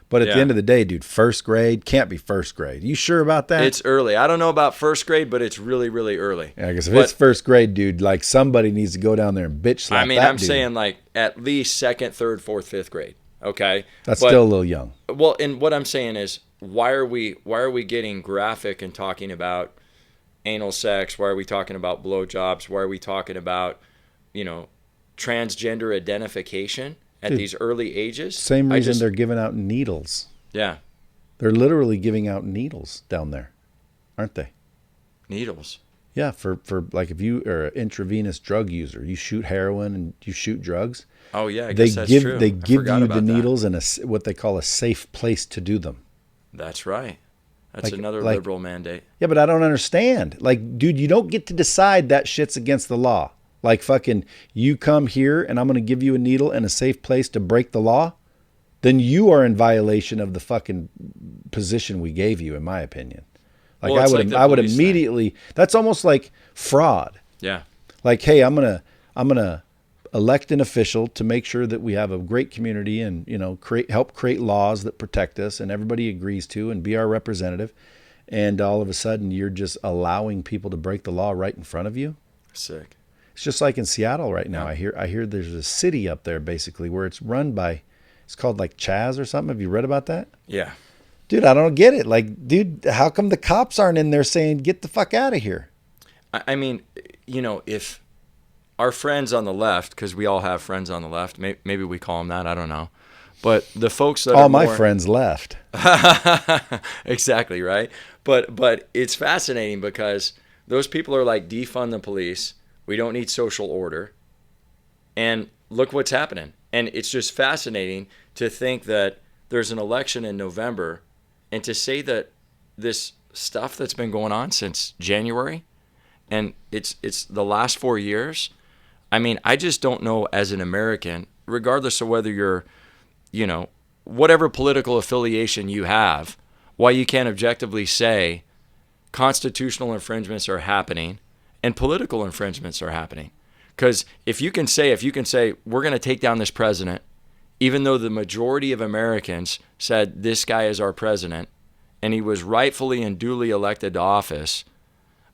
But at the end of the day, dude, first grade can't be first grade. You sure about that? It's early. I don't know about first grade, but it's really, really early. Yeah, because if it's first grade, dude, like somebody needs to go down there and bitch slap that I'm dude. saying like at least second, third, fourth, fifth grade. Okay, that's still a little young. Well, and what I'm saying is, why are we getting graphic and talking about anal sex? Why are we talking about blowjobs? Why are we talking about, transgender identification at these early ages? Same reason they're giving out needles. Yeah. They're literally giving out needles down there, aren't they? Needles? Yeah, for like if you are an intravenous drug user, you shoot heroin and you shoot drugs. Oh, yeah, I guess that's true. They give you the needles in what they call a safe place to do them. That's right. That's another liberal mandate. Yeah, but I don't understand. Like, dude, you don't get to decide that shit's against the law. Like, fucking, you come here and I'm going to give you a needle and a safe place to break the law, then you are in violation of the fucking position we gave you, in my opinion. Like, Well, I would immediately, that's almost like fraud. Yeah. Like, hey, I'm gonna elect an official to make sure that we have a great community and, you know, help create laws that protect us and everybody agrees to and be our representative. And all of a sudden you're just allowing people to break the law right in front of you. Sick. It's just like in Seattle right now. Yeah. I hear there's a city up there basically where it's run by, it's called like Chaz or something. Have you read about that? Yeah. Dude, I don't get it. Like, dude, how come the cops aren't in there saying, get the fuck out of here? I mean, you know, if our friends on the left, because we all have friends on the left, maybe we call them that, I don't know. But the folks that all my friends left. Exactly, right? But it's fascinating because those people are like, defund the police. We don't need social order. And look what's happening. And it's just fascinating to think that there's an election in November and to say that this stuff that's been going on since January and it's the last 4 years. I mean, I just don't know as an American, regardless of whether you're, you know, whatever political affiliation you have, why you can't objectively say constitutional infringements are happening and political infringements are happening. Because if you can say we're going to take down this president, even though the majority of Americans said this guy is our president and he was rightfully and duly elected to office,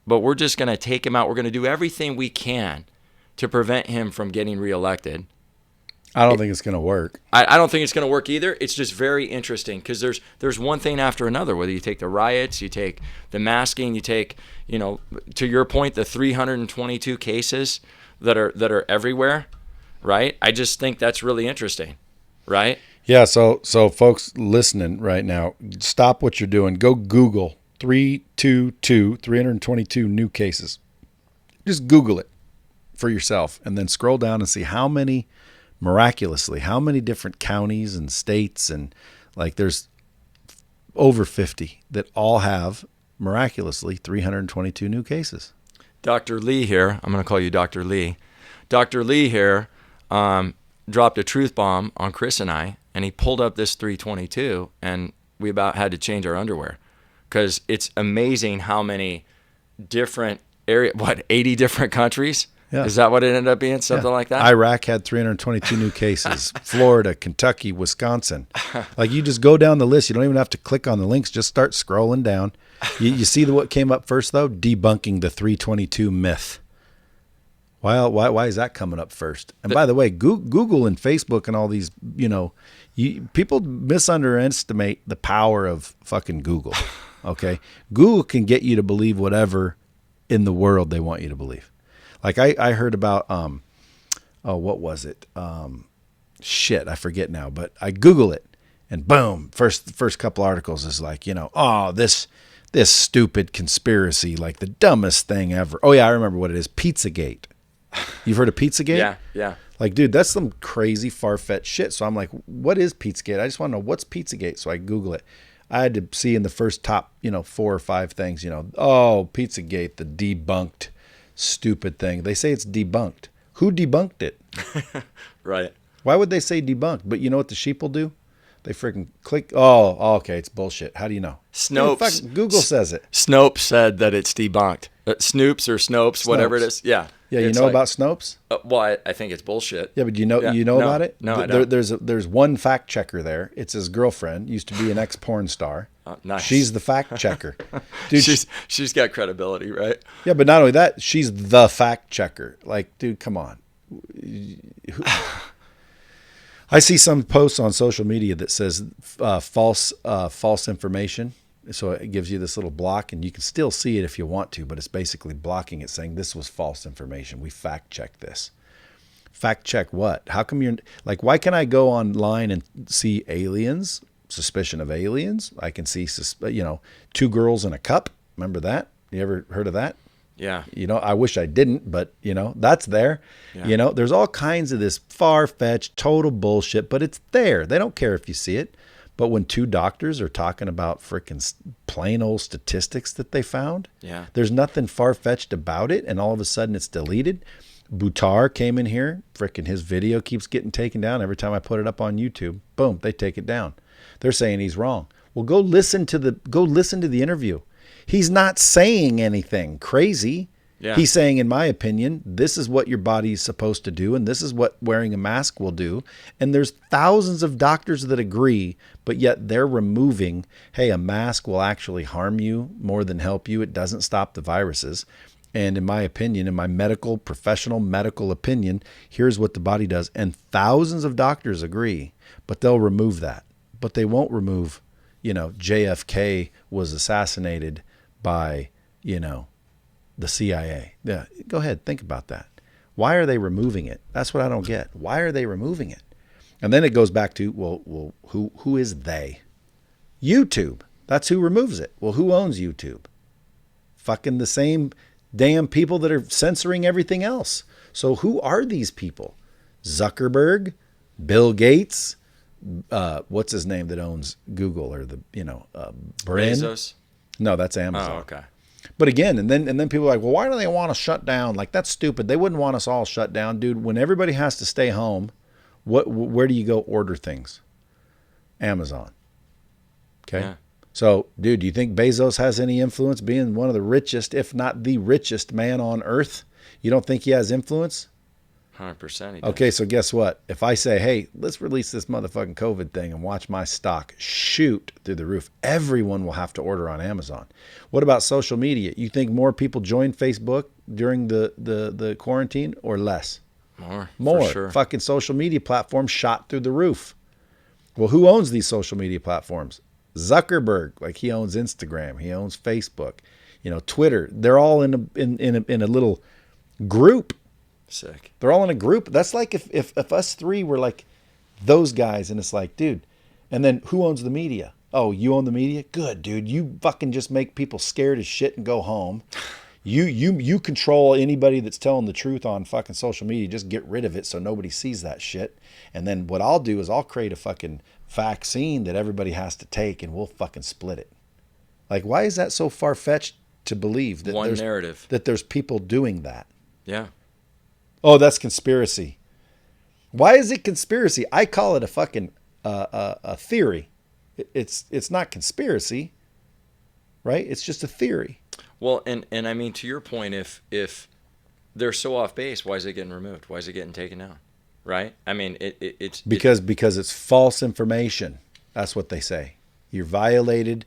but we're just going to take him out. We're going to do everything we can to prevent him from getting reelected. I don't think it's going to work. I don't think it's going to work either. It's just very interesting because there's one thing after another, whether you take the riots, you take the masking, you take, you know, to your point, the 322 cases that are everywhere, right? I just think that's really interesting, right? Yeah, so folks listening right now, stop what you're doing. Go Google 322 new cases. Just Google it for yourself and then scroll down and see how many different counties and states, and like there's over 50 that all have miraculously 322 new cases. Dr. Lee here, I'm going to call you Dr. Lee. Dr. Lee here dropped a truth bomb on Chris and I, and he pulled up this 322, and we about had to change our underwear because it's amazing how many different 80 different countries? Yeah. Is that what it ended up being? Something like that? Iraq had 322 new cases. Florida, Kentucky, Wisconsin. Like, you just go down the list. You don't even have to click on the links. Just start scrolling down. You see what came up first, though? Debunking the 322 myth. Why is that coming up first? And by the way, Google and Facebook and all these, you know, people misunderestimate the power of fucking Google. Okay? Google can get you to believe whatever in the world they want you to believe. Like I heard about, what was it? Shit, I forget now, but I Google it and boom, first couple articles is like, you know, oh, this stupid conspiracy, like the dumbest thing ever. Oh yeah, I remember what it is. Pizzagate. You've heard of Pizzagate? Yeah. Like, dude, that's some crazy far-fetched shit. So I'm like, what is Pizzagate? I just want to know what's Pizzagate. So I Google it. I had to see in the first top, 4 or 5 things, oh, Pizzagate, the debunked stupid thing. They say it's debunked. Who debunked it? Right. Why would they say debunked? But you know what the sheep will do? They freaking click. Oh, okay, it's bullshit. How do you know? Snopes. Dude, Google says it. Snopes said that it's debunked. Snoops or Snopes, whatever it is. Yeah. Yeah, you know about Snopes? Well, I think it's bullshit. Yeah, but you know about it? No, I don't. There's one fact checker there. It's his girlfriend. Used to be an ex-porn star. Nice. She's the fact checker. Dude, she's got credibility, right? Yeah, but not only that, she's the fact checker. Like, dude, come on. I see some posts on social media that says false information. So it gives you this little block, and you can still see it if you want to, but it's basically blocking it, saying this was false information. We fact checked this. Fact check what? How come you're like? Why can I go online and see aliens? Suspicion of aliens. I can see 2 girls in a cup. Remember that? You ever heard of that? Yeah. I wish I didn't, but that's there. Yeah. There's all kinds of this far-fetched total bullshit, but it's there. They don't care if you see it. But when two doctors are talking about freaking plain old statistics that they found, Yeah. there's nothing far-fetched about it, and all of a sudden it's deleted. Buttar came in here, freaking his video keeps getting taken down every time I put it up on YouTube. Boom, they take it down. They're saying he's wrong. Well, go listen to the interview. He's not saying anything crazy. Yeah. He's saying, in my opinion, this is what your body is supposed to do, and this is what wearing a mask will do. And there's thousands of doctors that agree, but yet they're removing, hey, a mask will actually harm you more than help you. It doesn't stop the viruses. And in my opinion, in my professional medical opinion, here's what the body does. And thousands of doctors agree, but they'll remove that. But they won't remove, JFK was assassinated by, the CIA. Yeah, go ahead, think about that. Why are they removing it? That's what I don't get. Why are they removing it? And then it goes back to, well, who is they? YouTube. That's who removes it. Well, who owns YouTube? Fucking the same damn people that are censoring everything else. So who are these people? Zuckerberg, Bill Gates, what's his name that owns Google, or Brin? Bezos? No, that's Amazon. Oh, okay. But again, and then people are like, well, why do they want to shut down? Like, that's stupid. They wouldn't want us all shut down, dude. When everybody has to stay home, where do you go order things? Amazon. Okay. Yeah. So, dude, do you think Bezos has any influence, being one of the richest, if not the richest man on earth? You don't think he has influence? 100%. Okay, so guess what? If I say, hey, let's release this motherfucking COVID thing and watch my stock shoot through the roof, everyone will have to order on Amazon. What about social media? You think more people joined Facebook during the quarantine or less? More. More. For sure. Fucking social media platforms shot through the roof. Well, who owns these social media platforms? Zuckerberg. Like, he owns Instagram. He owns Facebook. Twitter. They're all in a little group. Sick. They're all in a group. That's like if us three were like those guys, and it's like, dude, and then who owns the media? Oh, you own the media? Good, dude. You fucking just make people scared as shit and go home. You control anybody that's telling the truth on fucking social media. Just get rid of it so nobody sees that shit. And then what I'll do is I'll create a fucking vaccine that everybody has to take, and we'll fucking split it. Like, why is that so far-fetched to believe that narrative that there's people doing that? Yeah. Oh, that's conspiracy. Why is it conspiracy? I call it a fucking a theory. It's not conspiracy, right? It's just a theory. Well, and I mean, to your point, if they're so off base, why is it getting removed? Why is it getting taken down? Right? I mean, it's because it's false information. That's what they say. You violated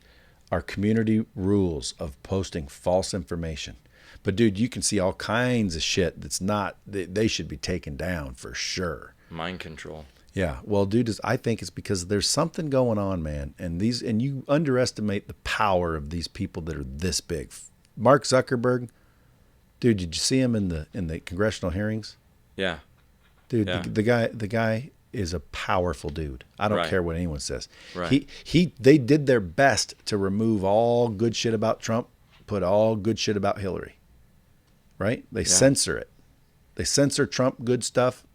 our community rules of posting false information. But dude, you can see all kinds of shit that's not, they should be taken down for sure. Mind control. Yeah. Well, dude, I think it's because there's something going on, man. And you underestimate the power of these people that are this big. Mark Zuckerberg, dude, did you see him in the congressional hearings? Yeah. Dude, yeah. The guy is a powerful dude. I don't care what anyone says. Right. They did their best to remove all good shit about Trump, put all good shit about Hillary. Right? They censor it. They censor Trump good stuff,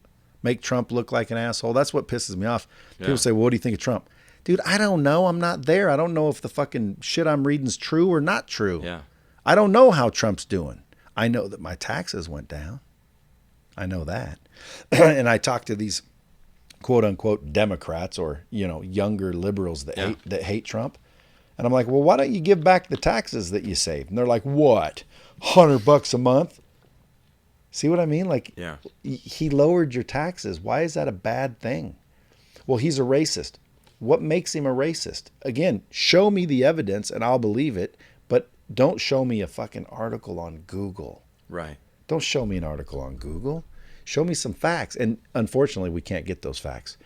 make Trump look like an asshole. That's what pisses me off. People say, well, what do you think of Trump? Dude, I don't know. I'm not there. I don't know if the fucking shit I'm reading is true or not true. Yeah. I don't know how Trump's doing. I know that my taxes went down. I know that. And I talk to these quote unquote Democrats or, younger liberals that hate Trump. And I'm like, well, why don't you give back the taxes that you saved? And they're like, what? $100 a month? See what I mean? Like, he lowered your taxes. Why is that a bad thing? Well, he's a racist. What makes him a racist? Again, show me the evidence and I'll believe it, but don't show me a fucking article on Google. Right. Don't show me an article on Google. Show me some facts. And unfortunately, we can't get those facts.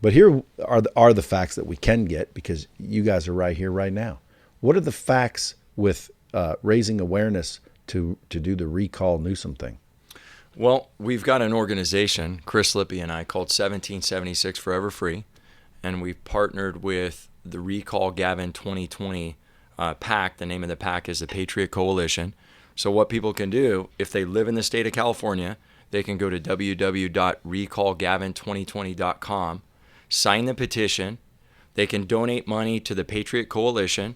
But here are the facts that we can get because you guys are right here, right now. What are the facts with raising awareness to do the recall Newsom thing? Well, we've got an organization, Chris Lippy and I, called 1776 Forever Free, and we've partnered with the Recall Gavin 2020 PAC. The name of the PAC is the Patriot Coalition. So what people can do, if they live in the state of California, they can go to www.recallgavin2020.com, sign the petition. They can donate money to the Patriot Coalition,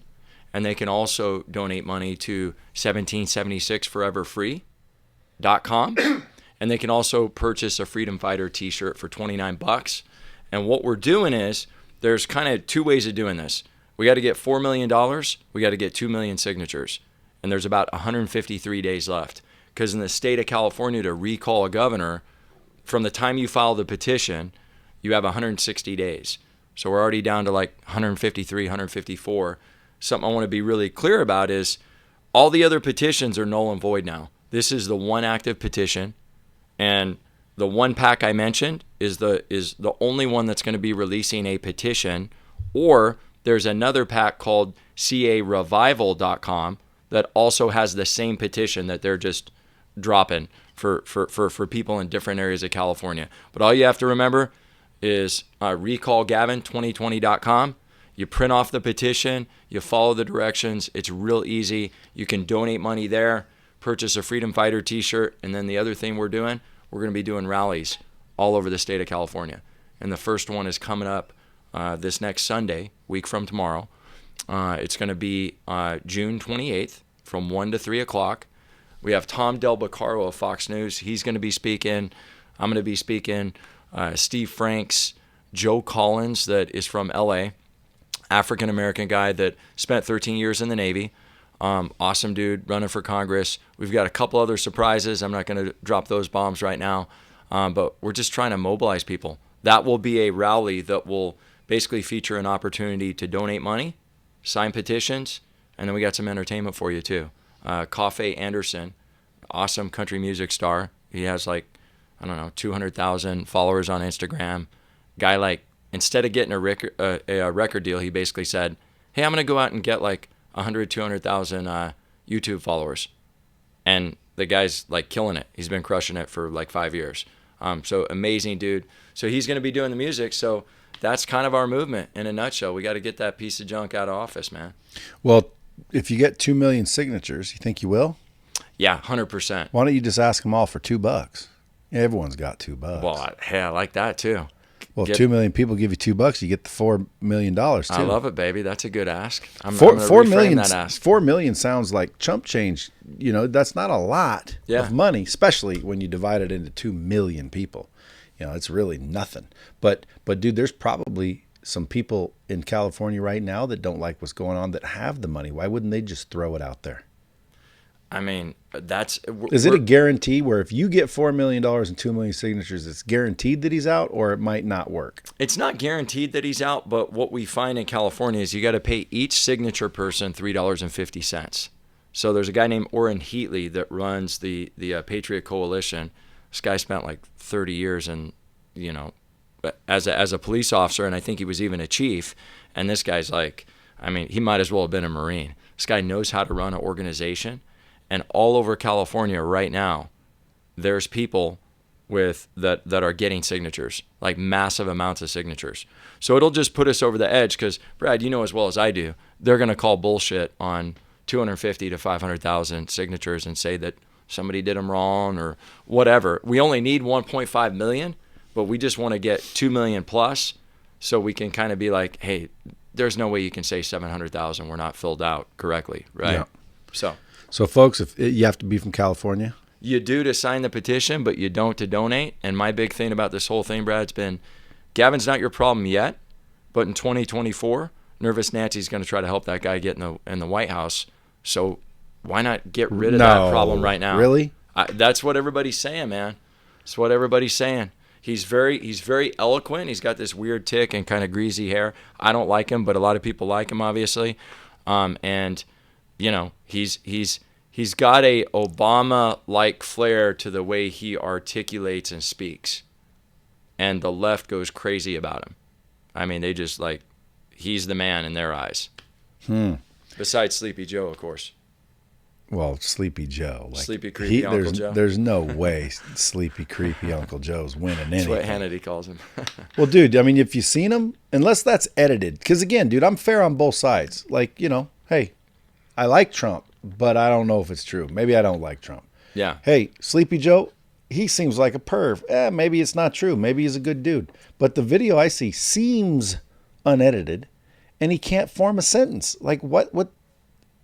and they can also donate money to 1776foreverfree.com. And they can also purchase a Freedom Fighter t-shirt for $29. And what we're doing is, there's kind of two ways of doing this. We got to get $4 million. We got to get 2 million signatures. And there's about 153 days left. Because in the state of California, to recall a governor, from the time you file the petition, you have 160 days. So we're already down to like 153, 154. Something I want to be really clear about is all the other petitions are null and void now. This is the one active petition. And the one pack I mentioned is the only one that's going to be releasing a petition. Or there's another pack called carevival.com that also has the same petition that they're just dropping for people in different areas of California. But all you have to remember is recallgavin2020.com. You print off the petition, you follow the directions. It's real easy. You can donate money there, purchase a Freedom Fighter t-shirt, and then the other thing we're doing, we're going to be doing rallies all over the state of California. And the first one is coming up this next Sunday, week from tomorrow. It's going to be June 28th from 1 to 3 o'clock. We have Tom Del Beccaro of Fox News. He's going to be speaking. I'm going to be speaking. Steve Franks, Joe Collins, that is from L.A., African-American guy that spent 13 years in the Navy. Awesome dude, running for Congress. We've got a couple other surprises. I'm not going to drop those bombs right now, but we're just trying to mobilize people. That will be a rally that will basically feature an opportunity to donate money, sign petitions, and then we got some entertainment for you too. Coffee Anderson, awesome country music star. He has 200,000 followers on Instagram. Guy, instead of getting a record deal, he basically said, hey, I'm going to go out and get 200,000 YouTube followers. And the guy's killing it. He's been crushing it for 5 years. So amazing dude. So he's going to be doing the music. So that's kind of our movement in a nutshell. We got to get that piece of junk out of office, man. Well, if you get 2 million signatures, you think you will? Yeah, 100%. Why don't you just ask them all for $2? Everyone's got $2. Well, I like that too. Well, if 2 million people give you $2, you get the $4 million too. I love it, baby. That's a good ask. I'm $4 reframe million. That ask. $4 million sounds like chump change. That's not a lot of money, especially when you divide it into 2 million people. It's really nothing. But dude, there's probably some people in California right now that don't like what's going on that have the money. Why wouldn't they just throw it out there? I mean, is it a guarantee where if you get $4 million and 2 million signatures, it's guaranteed that he's out, or it might not work? It's not guaranteed that he's out, but what we find in California is you got to pay each signature person $3.50. So there's a guy named Orrin Heatley that runs the Patriot Coalition. This guy spent 30 years and as a police officer, and I think he was even a chief. And this guy's he might as well have been a Marine. This guy knows how to run an organization. And all over California right now, there's people that are getting signatures, massive amounts of signatures. So it'll just put us over the edge because, Brad, you know as well as I do, they're going to call bullshit on 250 to 500,000 signatures and say that somebody did them wrong or whatever. We only need 1.5 million, but we just want to get 2 million plus so we can kind of be hey, there's no way you can say 700,000 we're not filled out correctly, right? Yeah. So, folks, if you have to be from California? You do to sign the petition, but you don't to donate. And my big thing about this whole thing, Brad's been, Gavin's not your problem yet, but in 2024, Nervous Nancy's going to try to help that guy get in the White House. So why not get rid of that problem right now? Really? That's what everybody's saying, man. That's what everybody's saying. He's very eloquent. He's got this weird tick and kind of greasy hair. I don't like him, but a lot of people like him, obviously. And he's got a Obama-like flair to the way he articulates and speaks. And the left goes crazy about him. I mean, they just he's the man in their eyes. Besides Sleepy Joe, of course. Well, Sleepy Joe. Sleepy, creepy Uncle Joe. There's no way Sleepy, creepy Uncle Joe's winning anything. That's what Hannity calls him. Well, dude, I mean, if you've seen him, unless that's edited. Because, again, dude, I'm fair on both sides. Hey, I like Trump, but I don't know if it's true. Maybe I don't like Trump. Yeah. Hey, Sleepy Joe, he seems like a perv. Maybe it's not true. Maybe he's a good dude. But the video I see seems unedited. and he can't form a sentence. Like what,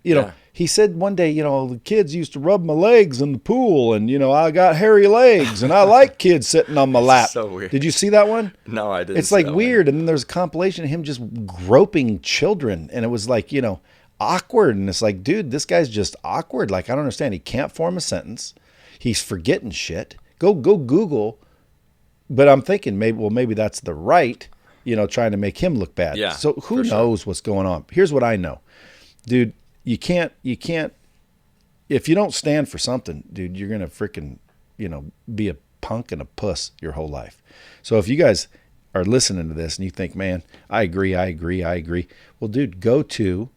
you know, he said one day, you know, the kids used to rub my legs in the pool and, you know, I got hairy legs and I like kids sitting on my lap. So weird. Did you see that one? No, I didn't. It's like weird. And then there's a compilation of him just groping children. And it was like, you know, awkward. And it's like, dude, this guy's just awkward. Like, I don't understand. He can't form a sentence. He's forgetting shit. Go Google. But I'm thinking maybe that's the right, you know, trying to make him look bad. Yeah, so who knows what's going on? Here's what I know, dude. You can't, if you don't stand for something, dude, you're going to freaking, you know, be a punk and a puss your whole life. So if you guys are listening to this and you think, man, I agree. Well, dude, go to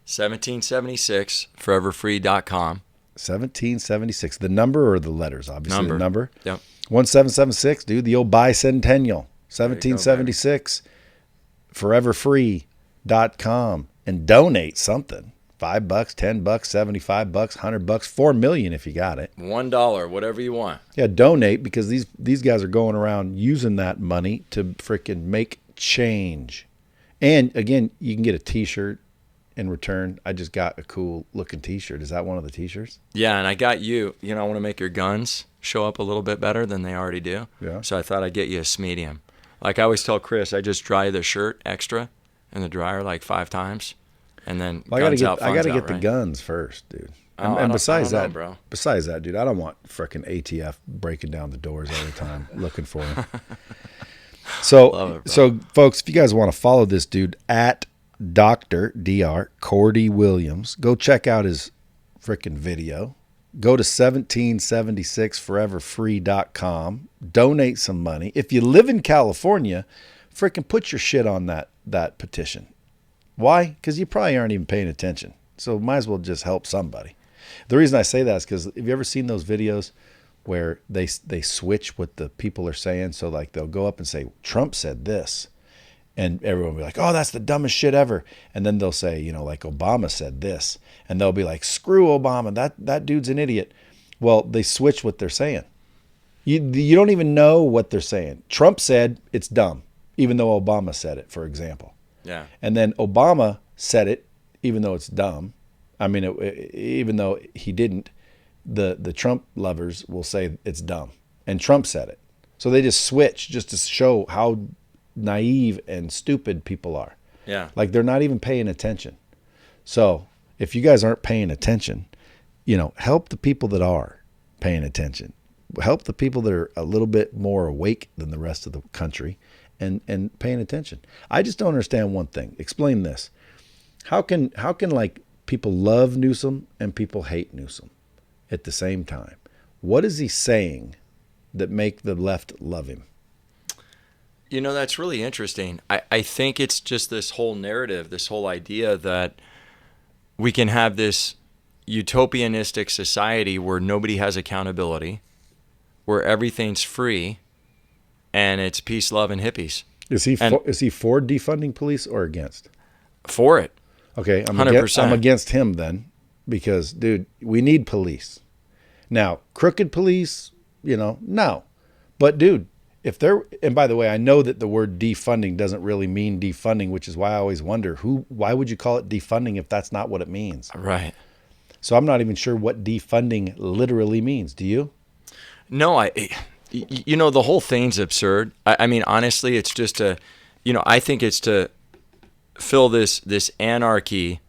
1776 foreverfree.com. 1776, the number or the letters, obviously the number. Yep. 1776, dude, the old bicentennial. 1776, foreverfree.com. And donate something. $5, $10, $75, $100, $4 million if you got it. $1, whatever you want. Yeah, donate, because these guys are going around using that money to freaking make change. And again, you can get a t-shirt in return. I just got a cool looking t-shirt. Is that one of the t-shirts? Yeah, and I got you know, I want to make your guns show up a little bit better than they already do. Yeah. So I thought I'd get you a medium. Like I always tell Chris, I just dry the shirt extra in the dryer like 5 times, and then I gotta get the guns first, dude. And besides that, dude, I don't want frickin' ATF breaking down the doors every time looking for him. So folks, if you guys want to follow this dude at Dr. Cordie Williams, go check out his frickin' video. Go to 1776foreverfree.com. Donate some money. If you live in California, frickin' put your shit on that petition. Why? Because you probably aren't even paying attention. So might as well just help somebody. The reason I say that is because have you ever seen those videos where they switch what the people are saying? So like they'll go up and say, Trump said this. And everyone will be like, oh, that's the dumbest shit ever. And then they'll say, you know, like Obama said this. And they'll be like, screw Obama. That dude's an idiot. Well, they switch what they're saying. You don't even know what they're saying. Trump said it's dumb, even though Obama said it, for example. Yeah. And then Obama said it, even though it's dumb. I mean, even though he didn't, the Trump lovers will say it's dumb. And Trump said it. So they just switch just to show how naive and stupid people are. Yeah. Like they're not even paying attention. So if you guys aren't paying attention, you know, help the people that are paying attention. Help the people that are a little bit more awake than the rest of the country and paying attention. I just don't understand one thing. Explain this. How can like people love Newsom and people hate Newsom at the same time? What is he saying that make the left love him? You know, that's really interesting. I think it's just this whole narrative, this whole idea that we can have this utopianistic society where nobody has accountability, where everything's free, and it's peace, love, and hippies. Is he for defunding police or against? For it. Okay, I'm 100%. against him then, because, dude, we need police. Now, crooked police, you know, no. But, dude, and by the way, I know that the word defunding doesn't really mean defunding, which is why I always wonder why would you call it defunding if that's not what it means? Right. So I'm not even sure what defunding literally means. Do you? No, you know, the whole thing's absurd. I mean, honestly, it's just I think it's to fill this anarchy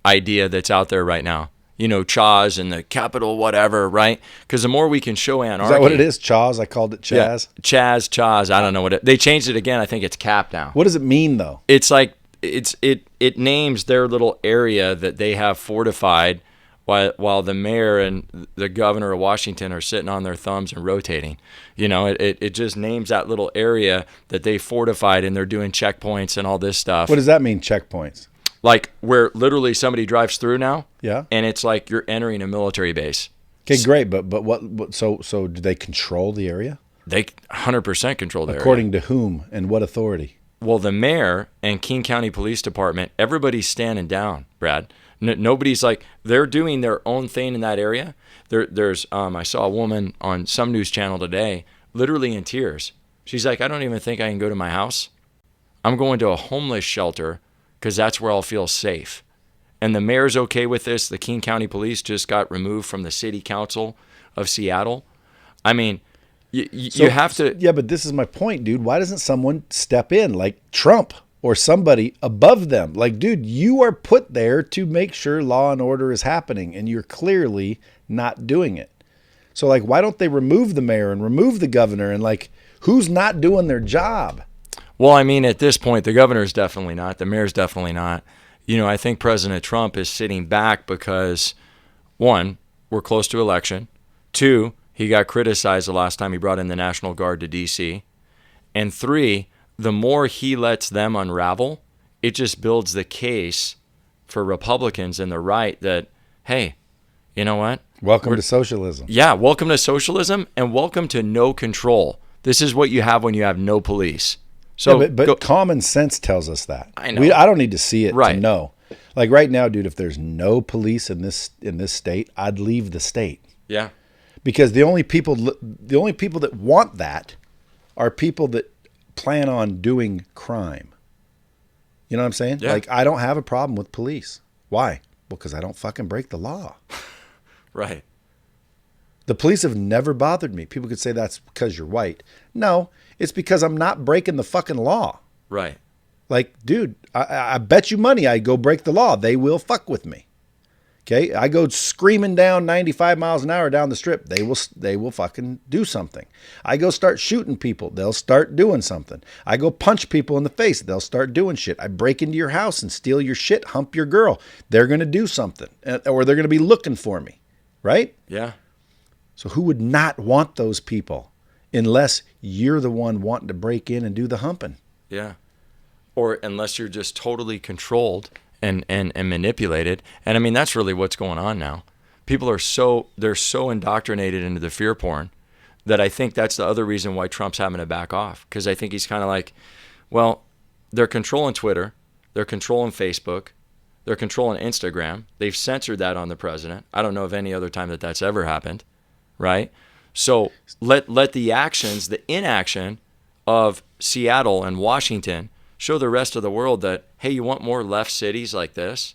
idea that's out there right now. You know, Chaz and the capital whatever, right? Because the more we can show anarchy. Is that what it is? Chaz? I called it Chaz. Yeah, Chaz. I don't know what they changed it again. I think it's Cap now. What does it mean though? It's like it names their little area that they have fortified while the mayor and the governor of Washington are sitting on their thumbs and rotating. You know, it just names that little area that they fortified, and they're doing checkpoints and all this stuff. What does that mean, checkpoints? Like where literally somebody drives through now, yeah, and it's like you're entering a military base. Okay, great, but what? So do they control the area? They 100% control the area. According to whom and what authority? Well, the mayor and King County Police Department, everybody's standing down, Brad. Nobody's like, they're doing their own thing in that area. There's I saw a woman on some news channel today, literally in tears. She's like, I don't even think I can go to my house. I'm going to a homeless shelter because that's where I'll feel safe. And the mayor's okay with this. The King County Police just got removed from the city council of Seattle. I mean, you have to. Yeah, but this is my point, dude. Why doesn't someone step in like Trump or somebody above them? Like, dude, you are put there to make sure law and order is happening, and you're clearly not doing it. So, like, why don't they remove the mayor and remove the governor? And, like, who's not doing their job? Well, I mean, at this point, the governor's definitely not. The mayor's definitely not. You know, I think President Trump is sitting back because, one, we're close to election. Two, he got criticized the last time he brought in the National Guard to D.C. And three, the more he lets them unravel, it just builds the case for Republicans and the right that, hey, you know what? Welcome to socialism. Yeah, welcome to socialism and welcome to no control. This is what you have when you have no police. So, yeah, but common sense tells us that. I know. I don't need to see it Right. to know. Like right now, dude, if there's no police in this state, I'd leave the state. Yeah. Because the only people that want that are people that plan on doing crime. You know what I'm saying? Yeah. Like, I don't have a problem with police. Why? Because I don't fucking break the law. Right. The police have never bothered me. People could say that's because you're white. No, it's because I'm not breaking the fucking law. Right. Like, dude, I bet you money I go break the law. They will fuck with me. Okay? I go screaming down 95 miles an hour down the strip. They will fucking do something. I go start shooting people. They'll start doing something. I go punch people in the face. They'll start doing shit. I break into your house and steal your shit, hump your girl. They're going to do something. Or they're going to be looking for me. Right? Yeah. So who would not want those people unless you're the one wanting to break in and do the humping? Yeah. Or unless you're just totally controlled and manipulated. And I mean, that's really what's going on now. People are so indoctrinated into the fear porn that I think that's the other reason why Trump's having to back off. Because I think he's kind of like, well, they're controlling Twitter. They're controlling Facebook. They're controlling Instagram. They've censored that on the president. I don't know of any other time that that's ever happened. Right? So let the actions, the inaction of Seattle and Washington show the rest of the world that, hey, you want more left cities like this?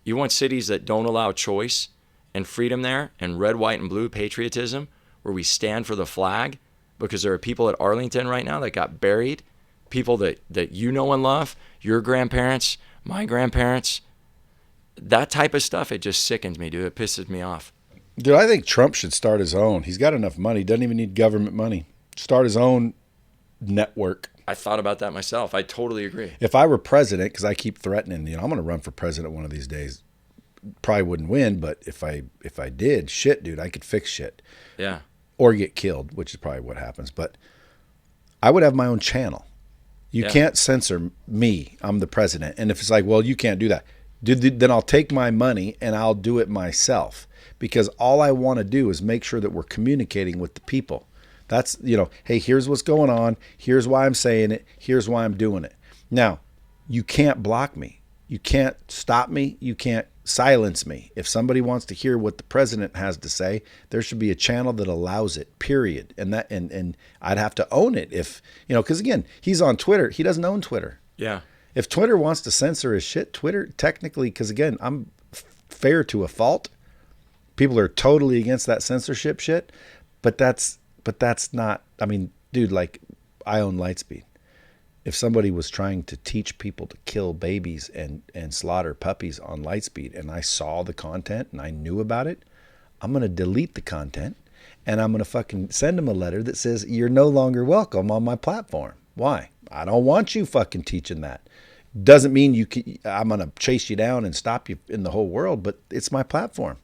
You want cities that don't allow choice and freedom there and red, white, and blue patriotism where we stand for the flag? Because there are people at Arlington right now that got buried, people that you know and love, your grandparents, my grandparents. That type of stuff, it just sickens me, dude. It pisses me off. Dude, I think Trump should start his own. He's got enough money. Doesn't even need government money. Start his own network. I thought about that myself. I totally agree. If I were president, because I keep threatening, I'm going to run for president one of these days. Probably wouldn't win, but if I did, shit, dude, I could fix shit. Yeah. Or get killed, which is probably what happens. But I would have my own channel. You can't censor me. I'm the president. And if it's like, well, you can't do that, then I'll take my money and I'll do it myself. Because all I want to do is make sure that we're communicating with the people. That's, hey, here's what's going on. Here's why I'm saying it. Here's why I'm doing it. Now, you can't block me. You can't stop me. You can't silence me. If somebody wants to hear what the president has to say, there should be a channel that allows it, period. And I'd have to own it if, because again, he's on Twitter. He doesn't own Twitter. Yeah. If Twitter wants to censor his shit, Twitter technically, because again, I'm fair to a fault. People are totally against that censorship shit, but that's not, I mean, dude, like, I own Lightspeed. If somebody was trying to teach people to kill babies and slaughter puppies on Lightspeed and I saw the content and I knew about it, I'm going to delete the content and I'm going to fucking send them a letter that says, you're no longer welcome on my platform. Why? I don't want you fucking teaching that. Doesn't mean I'm going to chase you down and stop you in the whole world, but it's my platform.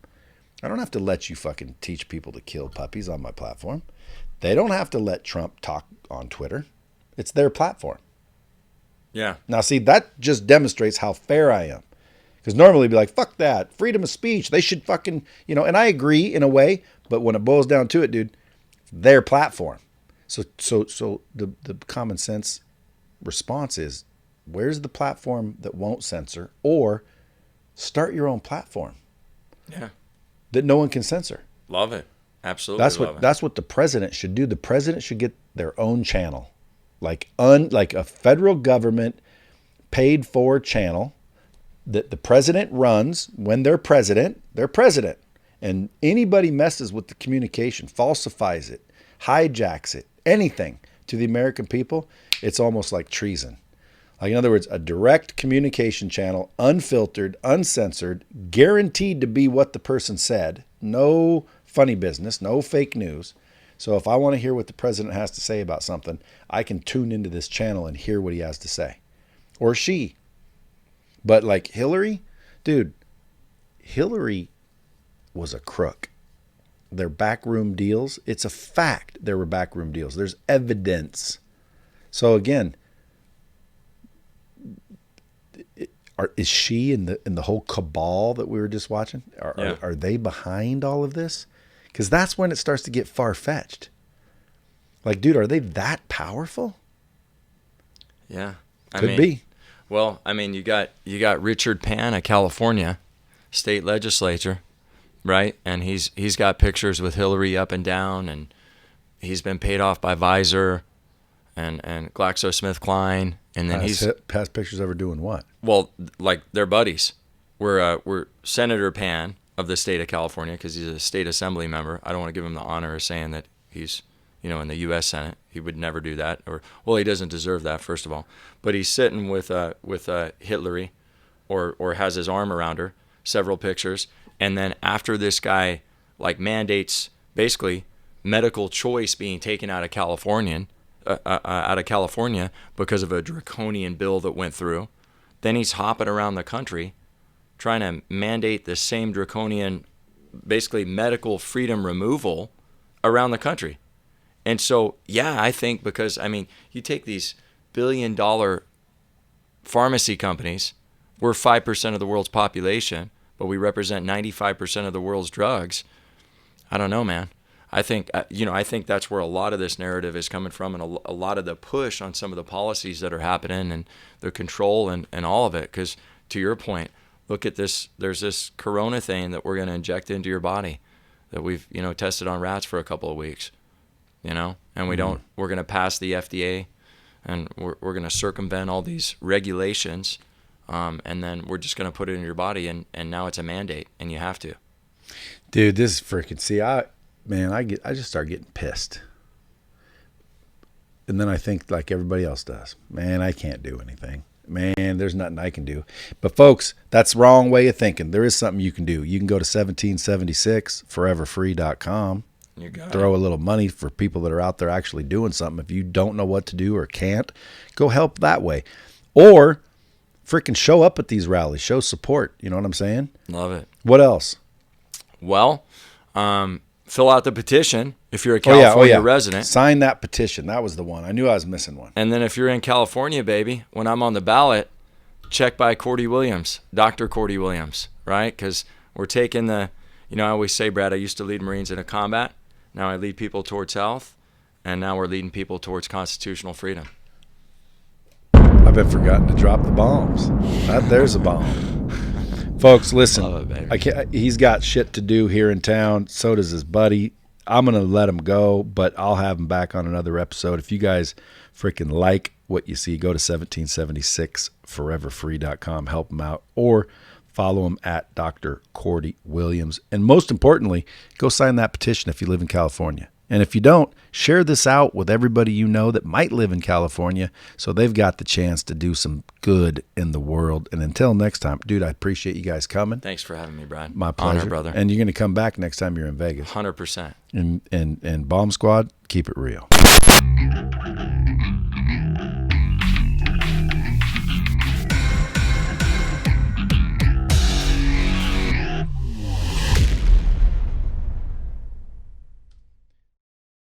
I don't have to let you fucking teach people to kill puppies on my platform. They don't have to let Trump talk on Twitter. It's their platform. Yeah. Now, see, that just demonstrates how fair I am. Because normally it'd be like, fuck that. Freedom of speech. They should fucking, and I agree in a way, but when it boils down to it, dude, their platform. So the common sense response is, where's the platform that won't censor? Or start your own platform. Yeah. That no one can censor. Love it. Absolutely. That's what the president should do. The president should get their own channel. Like a federal government paid for channel that the president runs. When they're president, they're president. And anybody messes with the communication, falsifies it, hijacks it, anything to the American people, it's almost like treason. Like, in other words, a direct communication channel, unfiltered, uncensored, guaranteed to be what the person said. No funny business, no fake news. So if I want to hear what the president has to say about something, I can tune into this channel and hear what he has to say. Or she. But like Hillary, dude, Hillary was a crook. Their backroom deals, it's a fact there were backroom deals. There's evidence. So again, is she in the whole cabal that we were just watching? Are they behind all of this? Because that's when it starts to get far-fetched. Like, dude, are they that powerful? Yeah, Could be. Well, I mean, you got Richard Pan of California, state legislature, right? And he's got pictures with Hillary up and down, and he's been paid off by Pfizer and GlaxoSmithKline, and then past pictures ever doing what? Well, like they're buddies. We're Senator Pan of the state of California, because he's a state assembly member. I don't want to give him the honor of saying that he's, in the U.S. Senate. He would never do that, he doesn't deserve that, first of all. But he's sitting with Hillary, or has his arm around her, several pictures, and then after this guy like mandates basically medical choice being taken out of California because of a draconian bill that went through, then he's hopping around the country trying to mandate the same draconian, basically medical freedom removal around the country. And so, yeah, I think because, you take these billion-dollar pharmacy companies, we're 5% of the world's population, but we represent 95% of the world's drugs. I don't know, man. I think that's where a lot of this narrative is coming from, and a lot of the push on some of the policies that are happening and the control and all of it. Because to your point, look at this. There's this corona thing that we're going to inject into your body that we've, tested on rats for a couple of weeks, and we're going to pass the FDA, and we're going to circumvent all these regulations, and then we're just going to put it in your body, and now it's a mandate, and you have to. Dude, this is freaking, I just start getting pissed. And then I think like everybody else does. Man, I can't do anything. Man, there's nothing I can do. But folks, that's the wrong way of thinking. There is something you can do. You can go to 1776foreverfree.com. You got Throw a little money for people that are out there actually doing something. If you don't know what to do or can't, go help that way. Or freaking show up at these rallies. Show support. You know what I'm saying? Love it. What else? Well, fill out the petition if you're a California resident. Sign that petition. That was the one. I knew I was missing one. And then if you're in California, baby, when I'm on the ballot, check by Cordie Williams, Dr. Cordie Williams, right? Because we're taking I always say, Brad, I used to lead Marines in a combat. Now I lead people towards health, and now we're leading people towards constitutional freedom. I've been forgotten to drop the bombs. There's a bomb. Folks, listen, Love it, baby. He's got shit to do here in town. So does his buddy. I'm going to let him go, but I'll have him back on another episode. If you guys freaking like what you see, go to 1776foreverfree.com. Help him out, or follow him at Dr. Cordie Williams. And most importantly, go sign that petition if you live in California. And if you don't, share this out with everybody you know that might live in California, so they've got the chance to do some good in the world. And until next time, dude, I appreciate you guys coming. Thanks for having me, Brad. My pleasure. Honor, brother. And you're going to come back next time you're in Vegas. 100%. And Bomb Squad, keep it real.